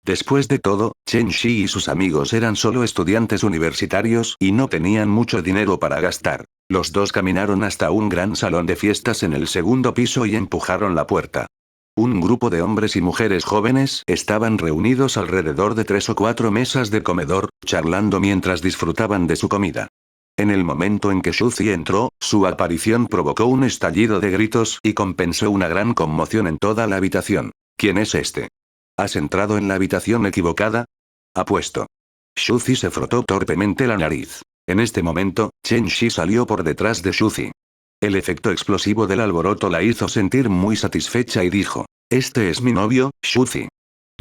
Después de todo, Chen Shi y sus amigos eran solo estudiantes universitarios y no tenían mucho dinero para gastar. Los dos caminaron hasta un gran salón de fiestas en el segundo piso y empujaron la puerta. Un grupo de hombres y mujeres jóvenes estaban reunidos alrededor de 3 o 4 mesas de comedor, charlando mientras disfrutaban de su comida. En el momento en que Shuzi entró, su aparición provocó un estallido de gritos y compensó una gran conmoción en toda la habitación. ¿Quién es este? ¿Has entrado en la habitación equivocada? Apuesto. Shuzi se frotó torpemente la nariz. En este momento, Chen Shi salió por detrás de Shuzi. El efecto explosivo del alboroto la hizo sentir muy satisfecha y dijo, «Este es mi novio, Shuzi.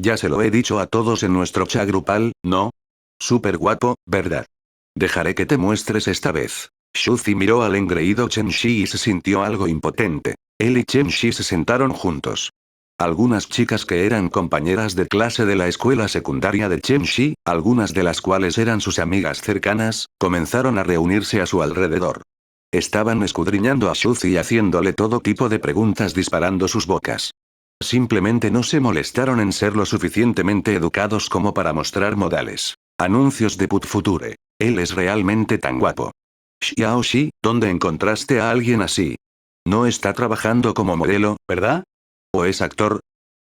Ya se lo he dicho a todos en nuestro chat grupal, ¿no? Súper guapo, ¿verdad? Dejaré que te muestres esta vez». Shuzi miró al engreído Chen Shi y se sintió algo impotente. Él y Chen Shi se sentaron juntos. Algunas chicas que eran compañeras de clase de la escuela secundaria de Chen Shi, algunas de las cuales eran sus amigas cercanas, comenzaron a reunirse a su alrededor. Estaban escudriñando a Shuzi y haciéndole todo tipo de preguntas disparando sus bocas. Simplemente no se molestaron en ser lo suficientemente educados como para mostrar modales. Anuncios de Put Future. Él es realmente tan guapo. Xiao Shi, ¿dónde encontraste a alguien así? No está trabajando como modelo, ¿verdad? ¿O es actor?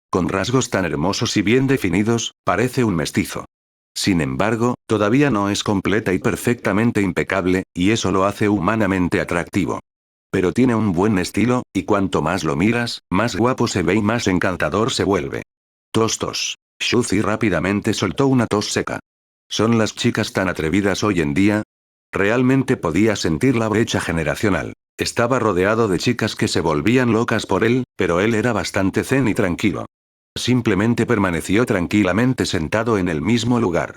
Con rasgos tan hermosos y bien definidos, parece un mestizo. Sin embargo, todavía no es completa y perfectamente impecable, y eso lo hace humanamente atractivo. Pero tiene un buen estilo, y cuanto más lo miras, más guapo se ve y más encantador se vuelve. Tos tos. Shuzi rápidamente soltó una tos seca. ¿Son las chicas tan atrevidas hoy en día? Realmente podía sentir la brecha generacional. Estaba rodeado de chicas que se volvían locas por él, pero él era bastante zen y tranquilo. Simplemente permaneció tranquilamente sentado en el mismo lugar.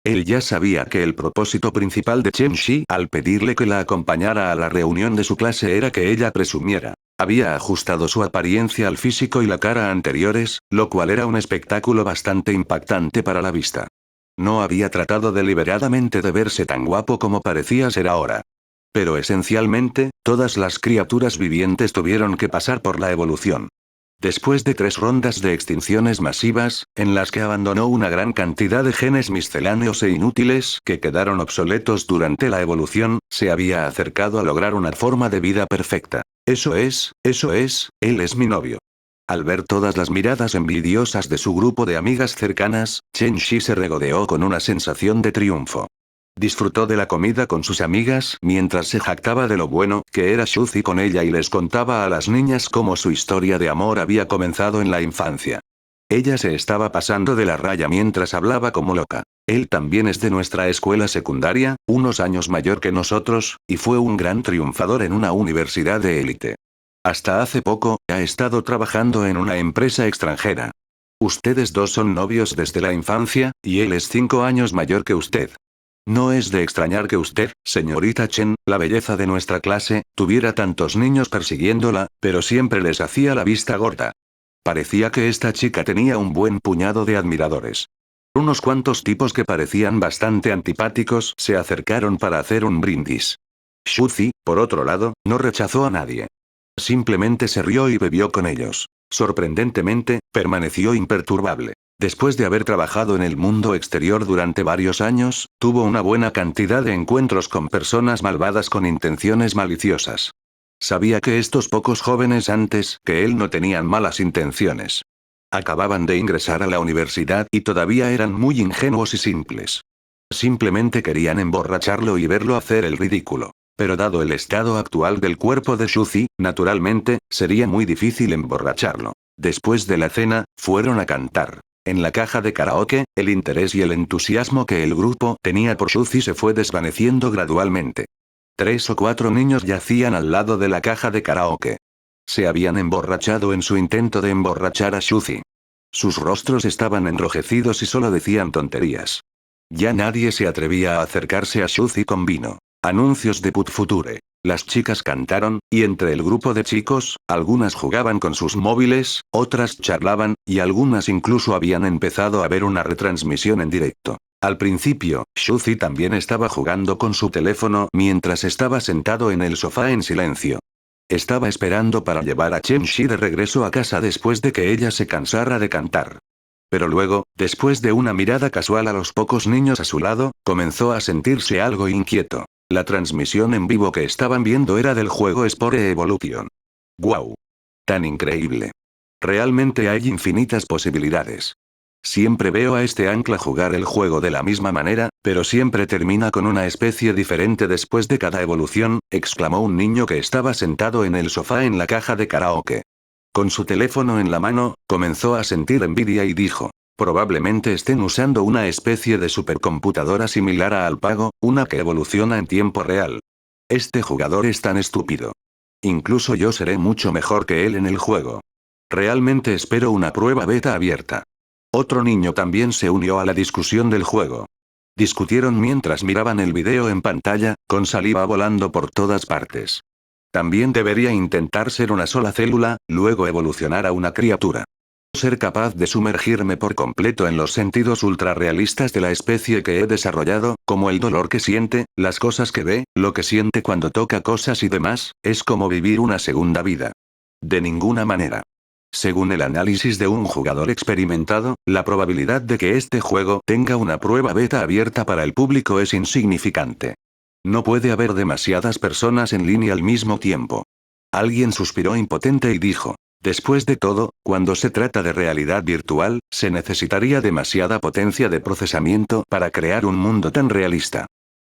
Él ya sabía que el propósito principal de Chen Shi al pedirle que la acompañara a la reunión de su clase era que ella presumiera. Había ajustado su apariencia al físico y la cara anteriores, lo cual era un espectáculo bastante impactante para la vista. No había tratado deliberadamente de verse tan guapo como parecía ser ahora. Pero esencialmente, todas las criaturas vivientes tuvieron que pasar por la evolución. Después de 3 rondas de extinciones masivas, en las que abandonó una gran cantidad de genes misceláneos e inútiles que quedaron obsoletos durante la evolución, se había acercado a lograr una forma de vida perfecta. Eso es, él es mi novio. Al ver todas las miradas envidiosas de su grupo de amigas cercanas, Chen Shi se regodeó con una sensación de triunfo. Disfrutó de la comida con sus amigas mientras se jactaba de lo bueno que era Shuzi con ella y les contaba a las niñas cómo su historia de amor había comenzado en la infancia. Ella se estaba pasando de la raya mientras hablaba como loca. Él también es de nuestra escuela secundaria, unos años mayor que nosotros, y fue un gran triunfador en una universidad de élite. Hasta hace poco, ha estado trabajando en una empresa extranjera. Ustedes dos son novios desde la infancia, y él es 5 años mayor que usted. No es de extrañar que usted, señorita Chen, la belleza de nuestra clase, tuviera tantos niños persiguiéndola, pero siempre les hacía la vista gorda. Parecía que esta chica tenía un buen puñado de admiradores. Unos cuantos tipos que parecían bastante antipáticos se acercaron para hacer un brindis. Shuzi, por otro lado, no rechazó a nadie. Simplemente se rió y bebió con ellos. Sorprendentemente, permaneció imperturbable. Después de haber trabajado en el mundo exterior durante varios años, tuvo una buena cantidad de encuentros con personas malvadas con intenciones maliciosas. Sabía que estos pocos jóvenes antes que él no tenían malas intenciones. Acababan de ingresar a la universidad y todavía eran muy ingenuos y simples. Simplemente querían emborracharlo y verlo hacer el ridículo. Pero dado el estado actual del cuerpo de Shuzi, naturalmente, sería muy difícil emborracharlo. Después de la cena, fueron a cantar. En la caja de karaoke, el interés y el entusiasmo que el grupo tenía por Shuzi se fue desvaneciendo gradualmente. 3 o 4 niños yacían al lado de la caja de karaoke. Se habían emborrachado en su intento de emborrachar a Shuzi. Sus rostros estaban enrojecidos y solo decían tonterías. Ya nadie se atrevía a acercarse a Shuzi con vino. Anuncios de Put Future. Las chicas cantaron, y entre el grupo de chicos, algunas jugaban con sus móviles, otras charlaban, y algunas incluso habían empezado a ver una retransmisión en directo. Al principio, Shuzi también estaba jugando con su teléfono mientras estaba sentado en el sofá en silencio. Estaba esperando para llevar a Chen Shi de regreso a casa después de que ella se cansara de cantar. Pero luego, después de una mirada casual a los pocos niños a su lado, comenzó a sentirse algo inquieto. La transmisión en vivo que estaban viendo era del juego Spore Evolution. ¡Guau! ¡Tan increíble! Realmente hay infinitas posibilidades. Siempre veo a este ancla jugar el juego de la misma manera, pero siempre termina con una especie diferente después de cada evolución, exclamó un niño que estaba sentado en el sofá en la caja de karaoke. Con su teléfono en la mano, comenzó a sentir envidia y dijo. Probablemente estén usando una especie de supercomputadora similar a Alpago, una que evoluciona en tiempo real. Este jugador es tan estúpido. Incluso yo seré mucho mejor que él en el juego. Realmente espero una prueba beta abierta. Otro niño también se unió a la discusión del juego. Discutieron mientras miraban el video en pantalla, con saliva volando por todas partes. También debería intentar ser una sola célula, luego evolucionar a una criatura. Ser capaz de sumergirme por completo en los sentidos ultrarrealistas de la especie que he desarrollado, como el dolor que siente, las cosas que ve, lo que siente cuando toca cosas y demás, es como vivir una segunda vida. De ninguna manera. Según el análisis de un jugador experimentado, la probabilidad de que este juego tenga una prueba beta abierta para el público es insignificante. No puede haber demasiadas personas en línea al mismo tiempo. Alguien suspiró impotente y dijo. Después de todo, cuando se trata de realidad virtual, se necesitaría demasiada potencia de procesamiento para crear un mundo tan realista.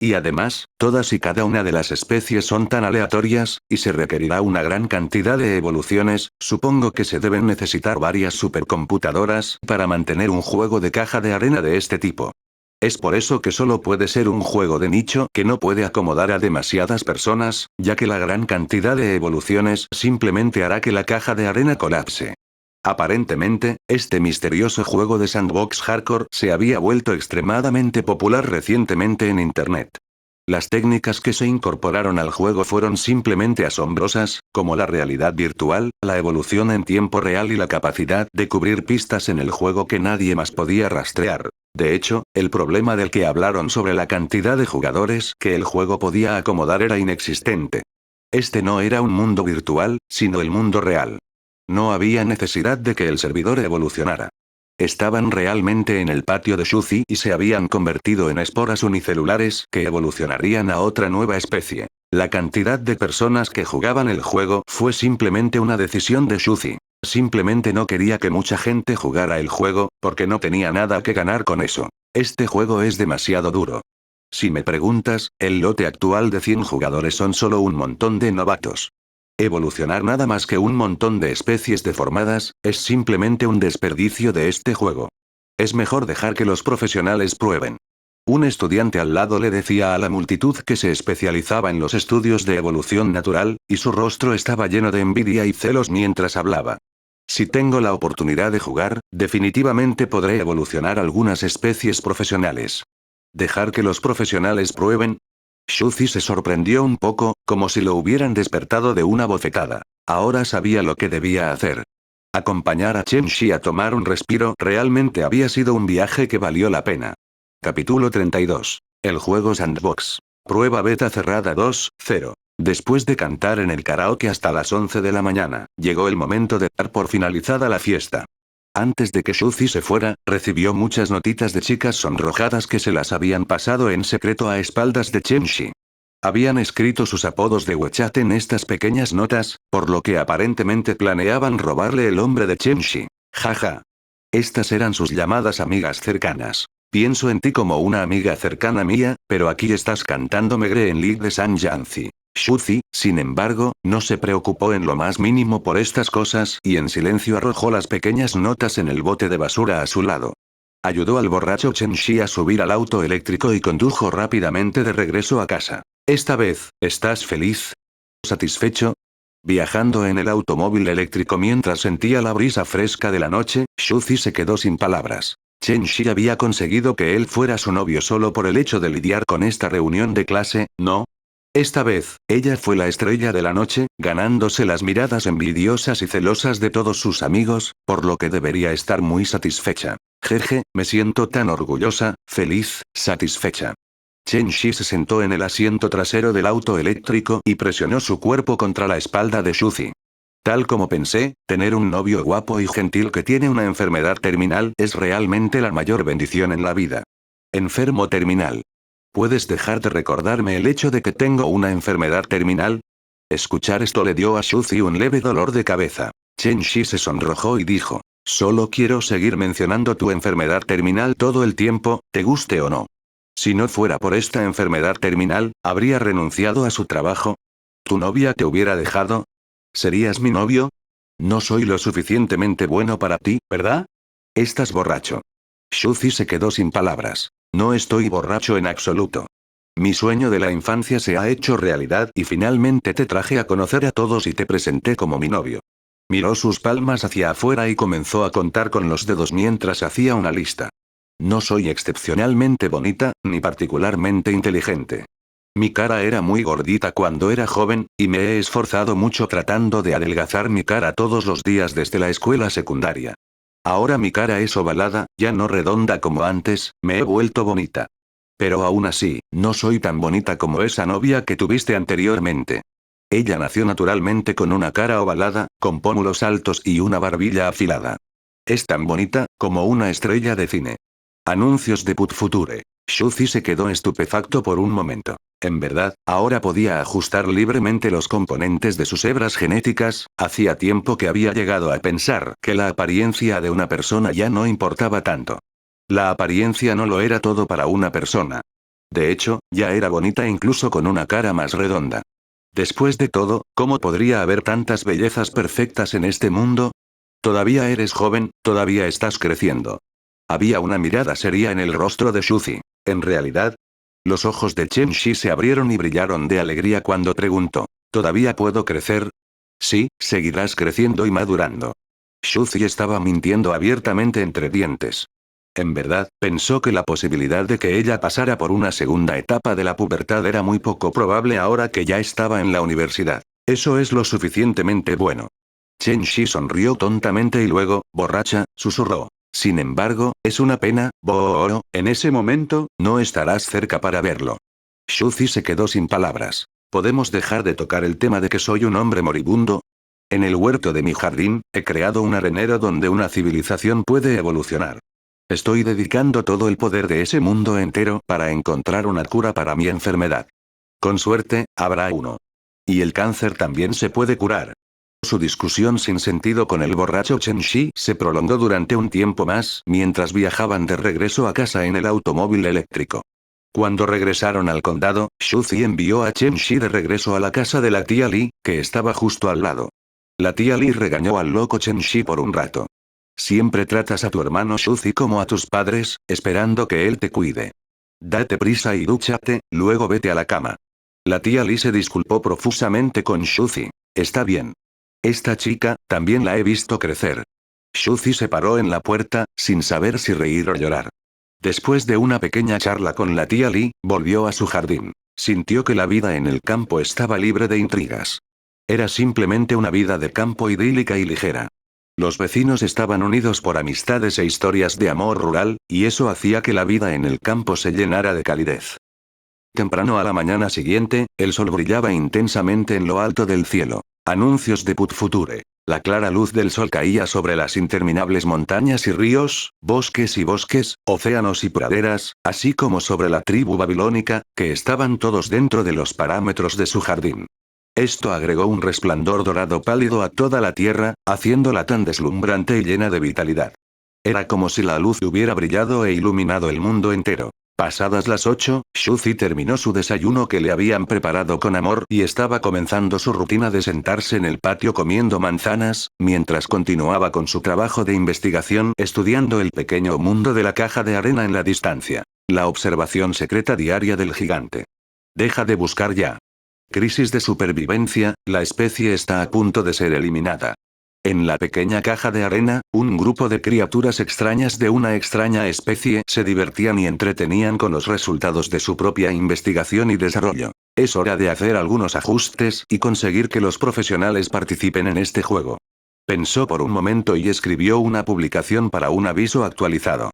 Y además, todas y cada una de las especies son tan aleatorias, y se requerirá una gran cantidad de evoluciones, supongo que se deben necesitar varias supercomputadoras para mantener un juego de caja de arena de este tipo. Es por eso que solo puede ser un juego de nicho que no puede acomodar a demasiadas personas, ya que la gran cantidad de evoluciones simplemente hará que la caja de arena colapse. Aparentemente, este misterioso juego de sandbox hardcore se había vuelto extremadamente popular recientemente en Internet. Las técnicas que se incorporaron al juego fueron simplemente asombrosas, como la realidad virtual, la evolución en tiempo real y la capacidad de cubrir pistas en el juego que nadie más podía rastrear. De hecho, el problema del que hablaron sobre la cantidad de jugadores que el juego podía acomodar era inexistente. Este no era un mundo virtual, sino el mundo real. No había necesidad de que el servidor evolucionara. Estaban realmente en el patio de Shuzi y se habían convertido en esporas unicelulares que evolucionarían a otra nueva especie. La cantidad de personas que jugaban el juego fue simplemente una decisión de Shuzi. Simplemente no quería que mucha gente jugara el juego, porque no tenía nada que ganar con eso. Este juego es demasiado duro. Si me preguntas, el lote actual de 100 jugadores son solo un montón de novatos. Evolucionar nada más que un montón de especies deformadas, es simplemente un desperdicio de este juego. Es mejor dejar que los profesionales prueben. Un estudiante al lado le decía a la multitud que se especializaba en los estudios de evolución natural, y su rostro estaba lleno de envidia y celos mientras hablaba. Si tengo la oportunidad de jugar, definitivamente podré evolucionar algunas especies profesionales. ¿Dejar que los profesionales prueben? Shuzi se sorprendió un poco, como si lo hubieran despertado de una bofetada. Ahora sabía lo que debía hacer. Acompañar a Chen Shi a tomar un respiro realmente había sido un viaje que valió la pena. Capítulo 32. El juego Sandbox. Prueba beta cerrada 2.0. Después de cantar en el karaoke hasta las 11 de la mañana, llegó el momento de dar por finalizada la fiesta. Antes de que Shuzi se fuera, recibió muchas notitas de chicas sonrojadas que se las habían pasado en secreto a espaldas de Chen Shi. Habían escrito sus apodos de WeChat en estas pequeñas notas, por lo que aparentemente planeaban robarle el nombre de Chen Shi. Jaja. Estas eran sus llamadas amigas cercanas. Pienso en ti como una amiga cercana mía, pero aquí estás cantando Megre en League de San Yanzi. Shuzi, sin embargo, no se preocupó en lo más mínimo por estas cosas y en silencio arrojó las pequeñas notas en el bote de basura a su lado. Ayudó al borracho Chen Shi a subir al auto eléctrico y condujo rápidamente de regreso a casa. Esta vez, ¿estás feliz? ¿Satisfecho? Viajando en el automóvil eléctrico mientras sentía la brisa fresca de la noche, Shuzi se quedó sin palabras. Chen Shi había conseguido que él fuera su novio solo por el hecho de lidiar con esta reunión de clase, ¿no? Esta vez, ella fue la estrella de la noche, ganándose las miradas envidiosas y celosas de todos sus amigos, por lo que debería estar muy satisfecha. Jeje, me siento tan orgullosa, feliz, satisfecha. Chen Shi se sentó en el asiento trasero del auto eléctrico y presionó su cuerpo contra la espalda de Shuzi. Tal como pensé, tener un novio guapo y gentil que tiene una enfermedad terminal es realmente la mayor bendición en la vida. Enfermo terminal. ¿Puedes dejar de recordarme el hecho de que tengo una enfermedad terminal? Escuchar esto le dio a Shuzi un leve dolor de cabeza. Chen Shi se sonrojó y dijo, solo quiero seguir mencionando tu enfermedad terminal todo el tiempo, te guste o no. Si no fuera por esta enfermedad terminal, ¿habría renunciado a su trabajo? ¿Tu novia te hubiera dejado? ¿Serías mi novio? No soy lo suficientemente bueno para ti, ¿verdad? Estás borracho. Shuzi se quedó sin palabras. No estoy borracho en absoluto. Mi sueño de la infancia se ha hecho realidad y finalmente te traje a conocer a todos y te presenté como mi novio. Miró sus palmas hacia afuera y comenzó a contar con los dedos mientras hacía una lista. No soy excepcionalmente bonita, ni particularmente inteligente. Mi cara era muy gordita cuando era joven, y me he esforzado mucho tratando de adelgazar mi cara todos los días desde la escuela secundaria. Ahora mi cara es ovalada, ya no redonda como antes, me he vuelto bonita. Pero aún así, no soy tan bonita como esa novia que tuviste anteriormente. Ella nació naturalmente con una cara ovalada, con pómulos altos y una barbilla afilada. Es tan bonita, como una estrella de cine. Anuncios de Put Future. Shuzi se quedó estupefacto por un momento. En verdad, ahora podía ajustar libremente los componentes de sus hebras genéticas, hacía tiempo que había llegado a pensar que la apariencia de una persona ya no importaba tanto. La apariencia no lo era todo para una persona. De hecho, ya era bonita incluso con una cara más redonda. Después de todo, ¿cómo podría haber tantas bellezas perfectas en este mundo? Todavía eres joven, todavía estás creciendo. Había una mirada seria en el rostro de Shuzi. En realidad, los ojos de Chen Shi se abrieron y brillaron de alegría cuando preguntó: ¿Todavía puedo crecer? Sí, seguirás creciendo y madurando. Shuzi estaba mintiendo abiertamente entre dientes. En verdad, pensó que la posibilidad de que ella pasara por una segunda etapa de la pubertad era muy poco probable ahora que ya estaba en la universidad. Eso es lo suficientemente bueno. Chen Shi sonrió tontamente y luego, borracha, susurró: Sin embargo, es una pena, Bo-o-o, en ese momento, no estarás cerca para verlo. Shuzi se quedó sin palabras. ¿Podemos dejar de tocar el tema de que soy un hombre moribundo? En el huerto de mi jardín, he creado un arenero donde una civilización puede evolucionar. Estoy dedicando todo el poder de ese mundo entero para encontrar una cura para mi enfermedad. Con suerte, habrá uno. Y el cáncer también se puede curar. Su discusión sin sentido con el borracho Chen Shi se prolongó durante un tiempo más mientras viajaban de regreso a casa en el automóvil eléctrico. Cuando regresaron al condado, Shuzi envió a Chen Shi de regreso a la casa de la tía Li, que estaba justo al lado. La tía Li regañó al loco Chen Shi por un rato. Siempre tratas a tu hermano Shuzi como a tus padres, esperando que él te cuide. Date prisa y dúchate, luego vete a la cama. La tía Li se disculpó profusamente con Shuzi. Está bien. Esta chica, también la he visto crecer. Shuzi se paró en la puerta, sin saber si reír o llorar. Después de una pequeña charla con la tía Li, volvió a su jardín. Sintió que la vida en el campo estaba libre de intrigas. Era simplemente una vida de campo idílica y ligera. Los vecinos estaban unidos por amistades e historias de amor rural, y eso hacía que la vida en el campo se llenara de calidez. Temprano a la mañana siguiente, el sol brillaba intensamente en lo alto del cielo. Anuncios de Put Future. La clara luz del sol caía sobre las interminables montañas y ríos, bosques, océanos y praderas, así como sobre la tribu babilónica, que estaban todos dentro de los parámetros de su jardín. Esto agregó un resplandor dorado pálido a toda la tierra, haciéndola tan deslumbrante y llena de vitalidad. Era como si la luz hubiera brillado e iluminado el mundo entero. Pasadas las 8, Shuzi terminó su desayuno que le habían preparado con amor y estaba comenzando su rutina de sentarse en el patio comiendo manzanas, mientras continuaba con su trabajo de investigación estudiando el pequeño mundo de la caja de arena en la distancia. La observación secreta diaria del gigante. Deja de buscar ya. Crisis de supervivencia, la especie está a punto de ser eliminada. En la pequeña caja de arena, un grupo de criaturas extrañas de una extraña especie se divertían y entretenían con los resultados de su propia investigación y desarrollo. Es hora de hacer algunos ajustes y conseguir que los profesionales participen en este juego. Pensó por un momento y escribió una publicación para un aviso actualizado.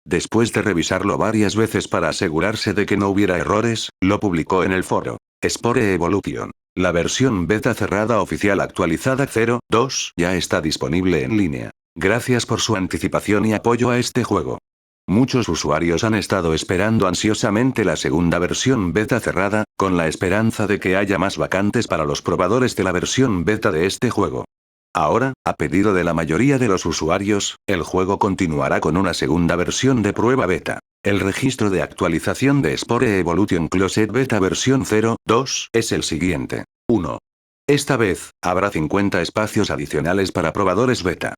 Después de revisarlo varias veces para asegurarse de que no hubiera errores, lo publicó en el foro. Spore Evolution. La versión beta cerrada oficial actualizada 0.2 ya está disponible en línea. Gracias por su anticipación y apoyo a este juego. Muchos usuarios han estado esperando ansiosamente la segunda versión beta cerrada, con la esperanza de que haya más vacantes para los probadores de la versión beta de este juego. Ahora, a pedido de la mayoría de los usuarios, el juego continuará con una segunda versión de prueba beta. El registro de actualización de Spore Evolution Closet Beta versión 0.2 es el siguiente. 1. Esta vez, habrá 50 espacios adicionales para probadores beta.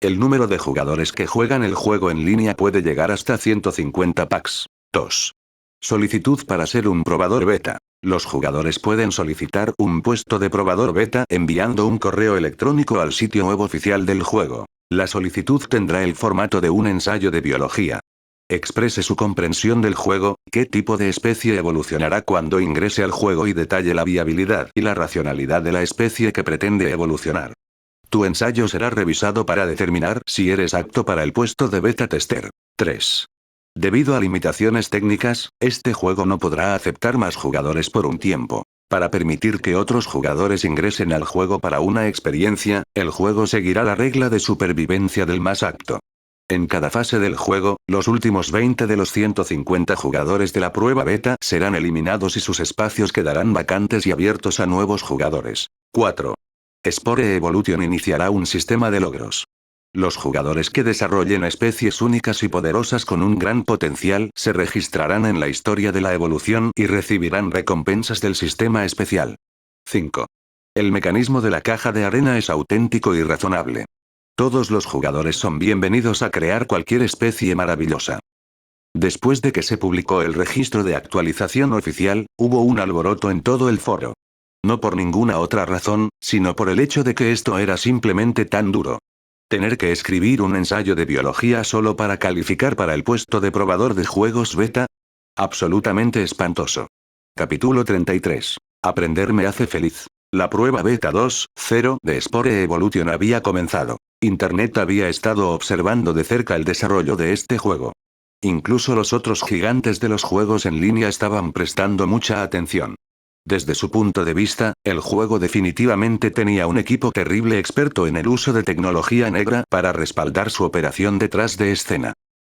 El número de jugadores que juegan el juego en línea puede llegar hasta 150 packs. 2. Solicitud para ser un probador beta. Los jugadores pueden solicitar un puesto de probador beta enviando un correo electrónico al sitio web oficial del juego. La solicitud tendrá el formato de un ensayo de biología. Exprese su comprensión del juego, qué tipo de especie evolucionará cuando ingrese al juego y detalle la viabilidad y la racionalidad de la especie que pretende evolucionar. Tu ensayo será revisado para determinar si eres apto para el puesto de beta tester. 3. Debido a limitaciones técnicas, este juego no podrá aceptar más jugadores por un tiempo. Para permitir que otros jugadores ingresen al juego para una experiencia, el juego seguirá la regla de supervivencia del más apto. En cada fase del juego, los últimos 20 de los 150 jugadores de la prueba beta serán eliminados y sus espacios quedarán vacantes y abiertos a nuevos jugadores. 4. Spore Evolution iniciará un sistema de logros. Los jugadores que desarrollen especies únicas y poderosas con un gran potencial se registrarán en la historia de la evolución y recibirán recompensas del sistema especial. 5. El mecanismo de la caja de arena es auténtico y razonable. Todos los jugadores son bienvenidos a crear cualquier especie maravillosa. Después de que se publicó el registro de actualización oficial, hubo un alboroto en todo el foro. No por ninguna otra razón, sino por el hecho de que esto era simplemente tan duro. Tener que escribir un ensayo de biología solo para calificar para el puesto de probador de juegos beta. Absolutamente espantoso. Capítulo 33. Aprender me hace feliz. La prueba beta 2.0 de Spore Evolution había comenzado. Internet había estado observando de cerca el desarrollo de este juego. Incluso los otros gigantes de los juegos en línea estaban prestando mucha atención. Desde su punto de vista, el juego definitivamente tenía un equipo terrible experto en el uso de tecnología negra para respaldar su operación detrás de escena.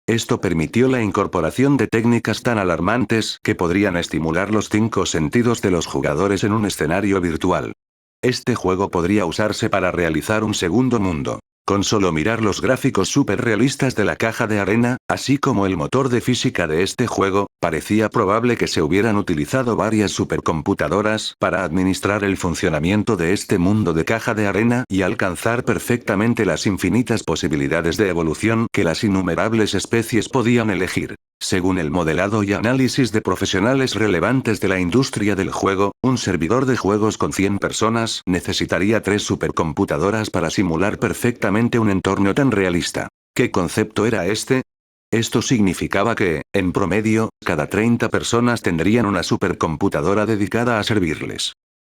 Esto permitió la incorporación de técnicas tan alarmantes que podrían estimular los 5 sentidos de los jugadores en un escenario virtual. Este juego podría usarse para realizar un segundo mundo. Con solo mirar los gráficos súper realistas de la caja de arena, así como el motor de física de este juego, parecía probable que se hubieran utilizado varias supercomputadoras para administrar el funcionamiento de este mundo de caja de arena y alcanzar perfectamente las infinitas posibilidades de evolución que las innumerables especies podían elegir. Según el modelado y análisis de profesionales relevantes de la industria del juego, un servidor de juegos con 100 personas necesitaría 3 supercomputadoras para simular perfectamente un entorno tan realista. ¿Qué concepto era este? Esto significaba que, en promedio, cada 30 personas tendrían una supercomputadora dedicada a servirles.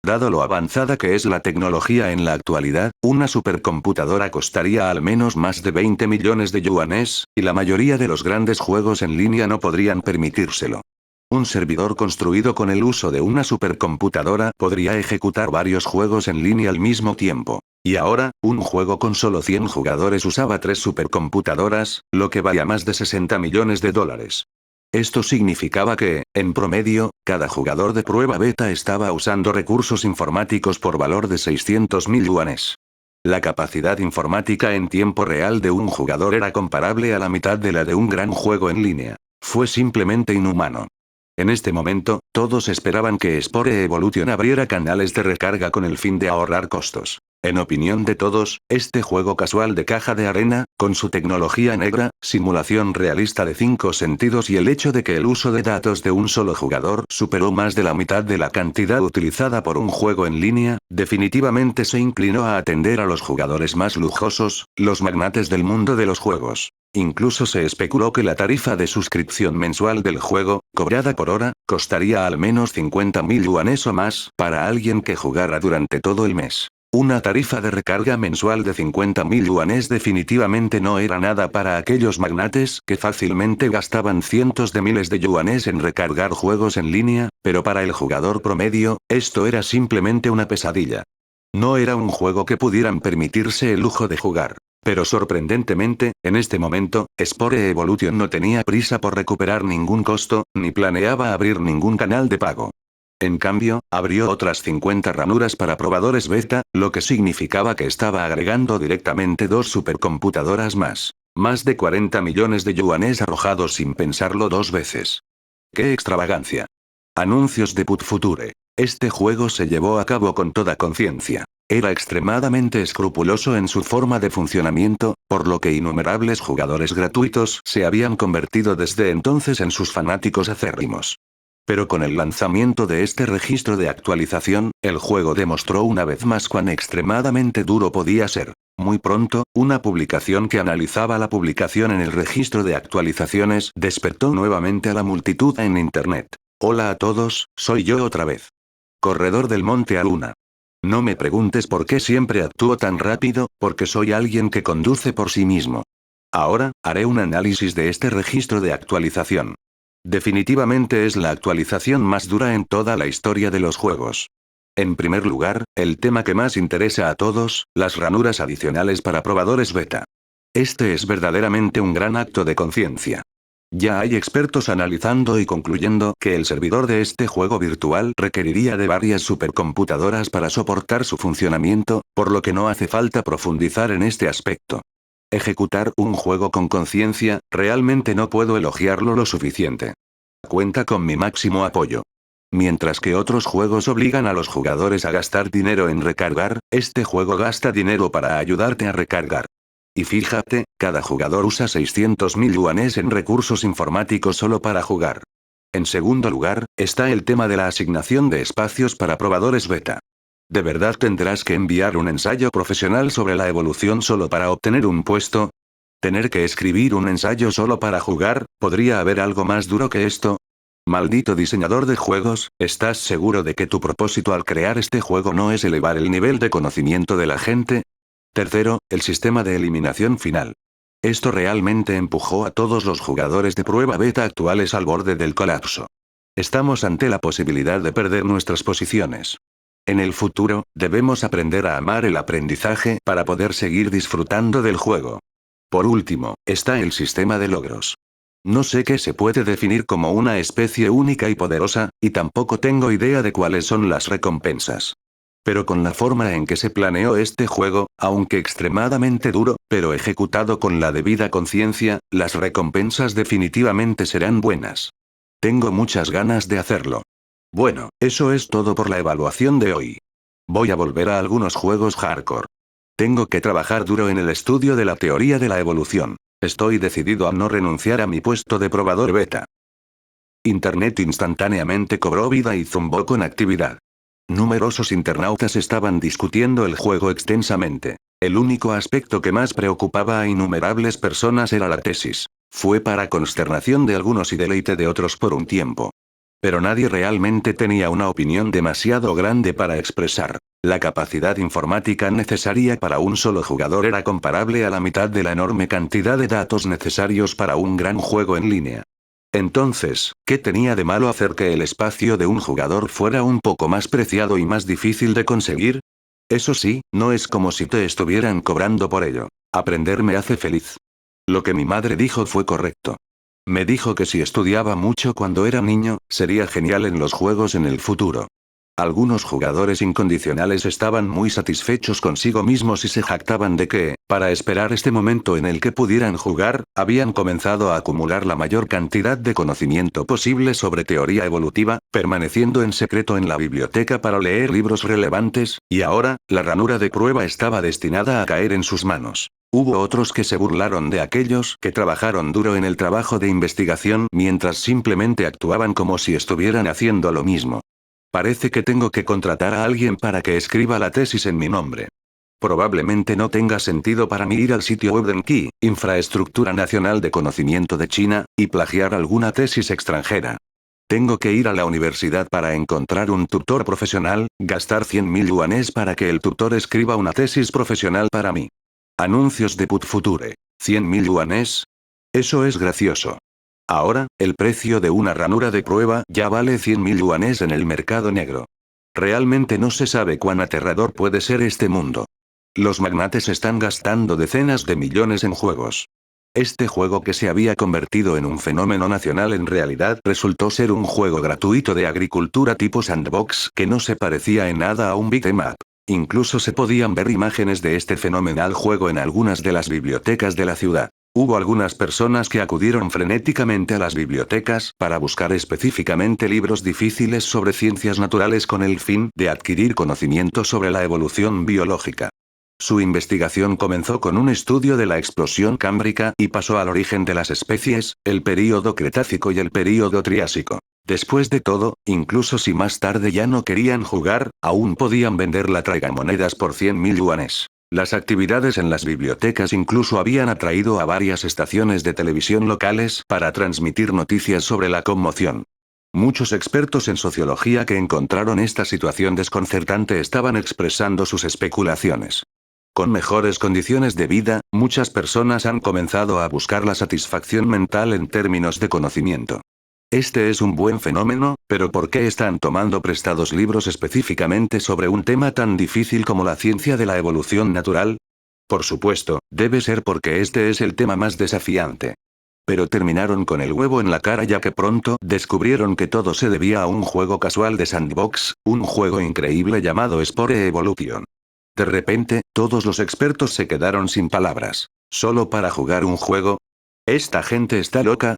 Dado lo avanzada que es la tecnología en la actualidad, una supercomputadora costaría al menos más de 20 millones de yuanes, y la mayoría de los grandes juegos en línea no podrían permitírselo. Un servidor construido con el uso de una supercomputadora podría ejecutar varios juegos en línea al mismo tiempo. Y ahora, un juego con solo 100 jugadores usaba 3 supercomputadoras, lo que valía más de 60 millones de dólares. Esto significaba que, en promedio, cada jugador de prueba beta estaba usando recursos informáticos por valor de 600.000 yuanes. La capacidad informática en tiempo real de un jugador era comparable a la mitad de la de un gran juego en línea. Fue simplemente inhumano. En este momento, todos esperaban que Spore Evolution abriera canales de recarga con el fin de ahorrar costos. En opinión de todos, este juego casual de caja de arena, con su tecnología negra, simulación realista de 5 sentidos y el hecho de que el uso de datos de un solo jugador superó más de la mitad de la cantidad utilizada por un juego en línea, definitivamente se inclinó a atender a los jugadores más lujosos, los magnates del mundo de los juegos. Incluso se especuló que la tarifa de suscripción mensual del juego, cobrada por hora, costaría al menos 50.000 yuanes o más, para alguien que jugara durante todo el mes. Una tarifa de recarga mensual de 50.000 yuanes definitivamente no era nada para aquellos magnates que fácilmente gastaban cientos de miles de yuanes en recargar juegos en línea, pero para el jugador promedio, esto era simplemente una pesadilla. No era un juego que pudieran permitirse el lujo de jugar. Pero sorprendentemente, en este momento, Spore Evolution no tenía prisa por recuperar ningún costo, ni planeaba abrir ningún canal de pago. En cambio, abrió otras 50 ranuras para probadores beta, lo que significaba que estaba agregando directamente 2 supercomputadoras más. Más de 40 millones de yuanes arrojados sin pensarlo 2 veces. ¡Qué extravagancia! Anuncios de Put Future. Este juego se llevó a cabo con toda conciencia. Era extremadamente escrupuloso en su forma de funcionamiento, por lo que innumerables jugadores gratuitos se habían convertido desde entonces en sus fanáticos acérrimos. Pero con el lanzamiento de este registro de actualización, el juego demostró una vez más cuán extremadamente duro podía ser. Muy pronto, una publicación que analizaba la publicación en el registro de actualizaciones despertó nuevamente a la multitud en Internet. Hola a todos, soy yo otra vez. Corredor del Monte Aluna. No me preguntes por qué siempre actúo tan rápido, porque soy alguien que conduce por sí mismo. Ahora, haré un análisis de este registro de actualización. Definitivamente es la actualización más dura en toda la historia de los juegos. En primer lugar, el tema que más interesa a todos, las ranuras adicionales para probadores beta. Este es verdaderamente un gran acto de conciencia. Ya hay expertos analizando y concluyendo que el servidor de este juego virtual requeriría de varias supercomputadoras para soportar su funcionamiento, por lo que no hace falta profundizar en este aspecto. Ejecutar un juego con conciencia, realmente no puedo elogiarlo lo suficiente. Cuenta con mi máximo apoyo. Mientras que otros juegos obligan a los jugadores a gastar dinero en recargar, este juego gasta dinero para ayudarte a recargar. Y fíjate, cada jugador usa 600.000 yuanes en recursos informáticos solo para jugar. En segundo lugar, está el tema de la asignación de espacios para probadores beta. ¿De verdad tendrás que enviar un ensayo profesional sobre la evolución solo para obtener un puesto? ¿Tener que escribir un ensayo solo para jugar? ¿Podría haber algo más duro que esto? Maldito diseñador de juegos, ¿estás seguro de que tu propósito al crear este juego no es elevar el nivel de conocimiento de la gente? Tercero, el sistema de eliminación final. Esto realmente empujó a todos los jugadores de prueba beta actuales al borde del colapso. Estamos ante la posibilidad de perder nuestras posiciones. En el futuro, debemos aprender a amar el aprendizaje para poder seguir disfrutando del juego. Por último, está el sistema de logros. No sé qué se puede definir como una especie única y poderosa, y tampoco tengo idea de cuáles son las recompensas. Pero con la forma en que se planeó este juego, aunque extremadamente duro, pero ejecutado con la debida conciencia, las recompensas definitivamente serán buenas. Tengo muchas ganas de hacerlo. Bueno, eso es todo por la evaluación de hoy. Voy a volver a algunos juegos hardcore. Tengo que trabajar duro en el estudio de la teoría de la evolución. Estoy decidido a no renunciar a mi puesto de probador beta. Internet instantáneamente cobró vida y zumbó con actividad. Numerosos internautas estaban discutiendo el juego extensamente. El único aspecto que más preocupaba a innumerables personas era la tesis. Fue para consternación de algunos y deleite de otros por un tiempo. Pero nadie realmente tenía una opinión demasiado grande para expresar. La capacidad informática necesaria para un solo jugador era comparable a la mitad de la enorme cantidad de datos necesarios para un gran juego en línea. Entonces, ¿qué tenía de malo hacer que el espacio de un jugador fuera un poco más preciado y más difícil de conseguir? Eso sí, no es como si te estuvieran cobrando por ello. Aprender me hace feliz. Lo que mi madre dijo fue correcto. Me dijo que si estudiaba mucho cuando era niño, sería genial en los juegos en el futuro. Algunos jugadores incondicionales estaban muy satisfechos consigo mismos y se jactaban de que, para esperar este momento en el que pudieran jugar, habían comenzado a acumular la mayor cantidad de conocimiento posible sobre teoría evolutiva, permaneciendo en secreto en la biblioteca para leer libros relevantes, y ahora, la ranura de prueba estaba destinada a caer en sus manos. Hubo otros que se burlaron de aquellos que trabajaron duro en el trabajo de investigación mientras simplemente actuaban como si estuvieran haciendo lo mismo. Parece que tengo que contratar a alguien para que escriba la tesis en mi nombre. Probablemente no tenga sentido para mí ir al sitio web de NKI, Infraestructura Nacional de Conocimiento de China, y plagiar alguna tesis extranjera. Tengo que ir a la universidad para encontrar un tutor profesional, gastar 100.000 yuanes para que el tutor escriba una tesis profesional para mí. Anuncios de Putfuture. 100.000 yuanes. Eso es gracioso. Ahora, el precio de una ranura de prueba ya vale 100.000 yuanes en el mercado negro. Realmente no se sabe cuán aterrador puede ser este mundo. Los magnates están gastando decenas de millones en juegos. Este juego que se había convertido en un fenómeno nacional en realidad resultó ser un juego gratuito de agricultura tipo sandbox que no se parecía en nada a un beat'em up. Incluso se podían ver imágenes de este fenomenal juego en algunas de las bibliotecas de la ciudad. Hubo algunas personas que acudieron frenéticamente a las bibliotecas para buscar específicamente libros difíciles sobre ciencias naturales con el fin de adquirir conocimiento sobre la evolución biológica. Su investigación comenzó con un estudio de la explosión cámbrica y pasó al origen de las especies, el período Cretácico y el período Triásico. Después de todo, incluso si más tarde ya no querían jugar, aún podían vender la tragamonedas por 100.000 yuanes. Las actividades en las bibliotecas incluso habían atraído a varias estaciones de televisión locales para transmitir noticias sobre la conmoción. Muchos expertos en sociología que encontraron esta situación desconcertante estaban expresando sus especulaciones. Con mejores condiciones de vida, muchas personas han comenzado a buscar la satisfacción mental en términos de conocimiento. Este es un buen fenómeno, pero ¿por qué están tomando prestados libros específicamente sobre un tema tan difícil como la ciencia de la evolución natural? Por supuesto, debe ser porque este es el tema más desafiante. Pero terminaron con el huevo en la cara ya que pronto descubrieron que todo se debía a un juego casual de sandbox, un juego increíble llamado Spore Evolution. De repente, todos los expertos se quedaron sin palabras. ¿Solo para jugar un juego? ¿Esta gente está loca?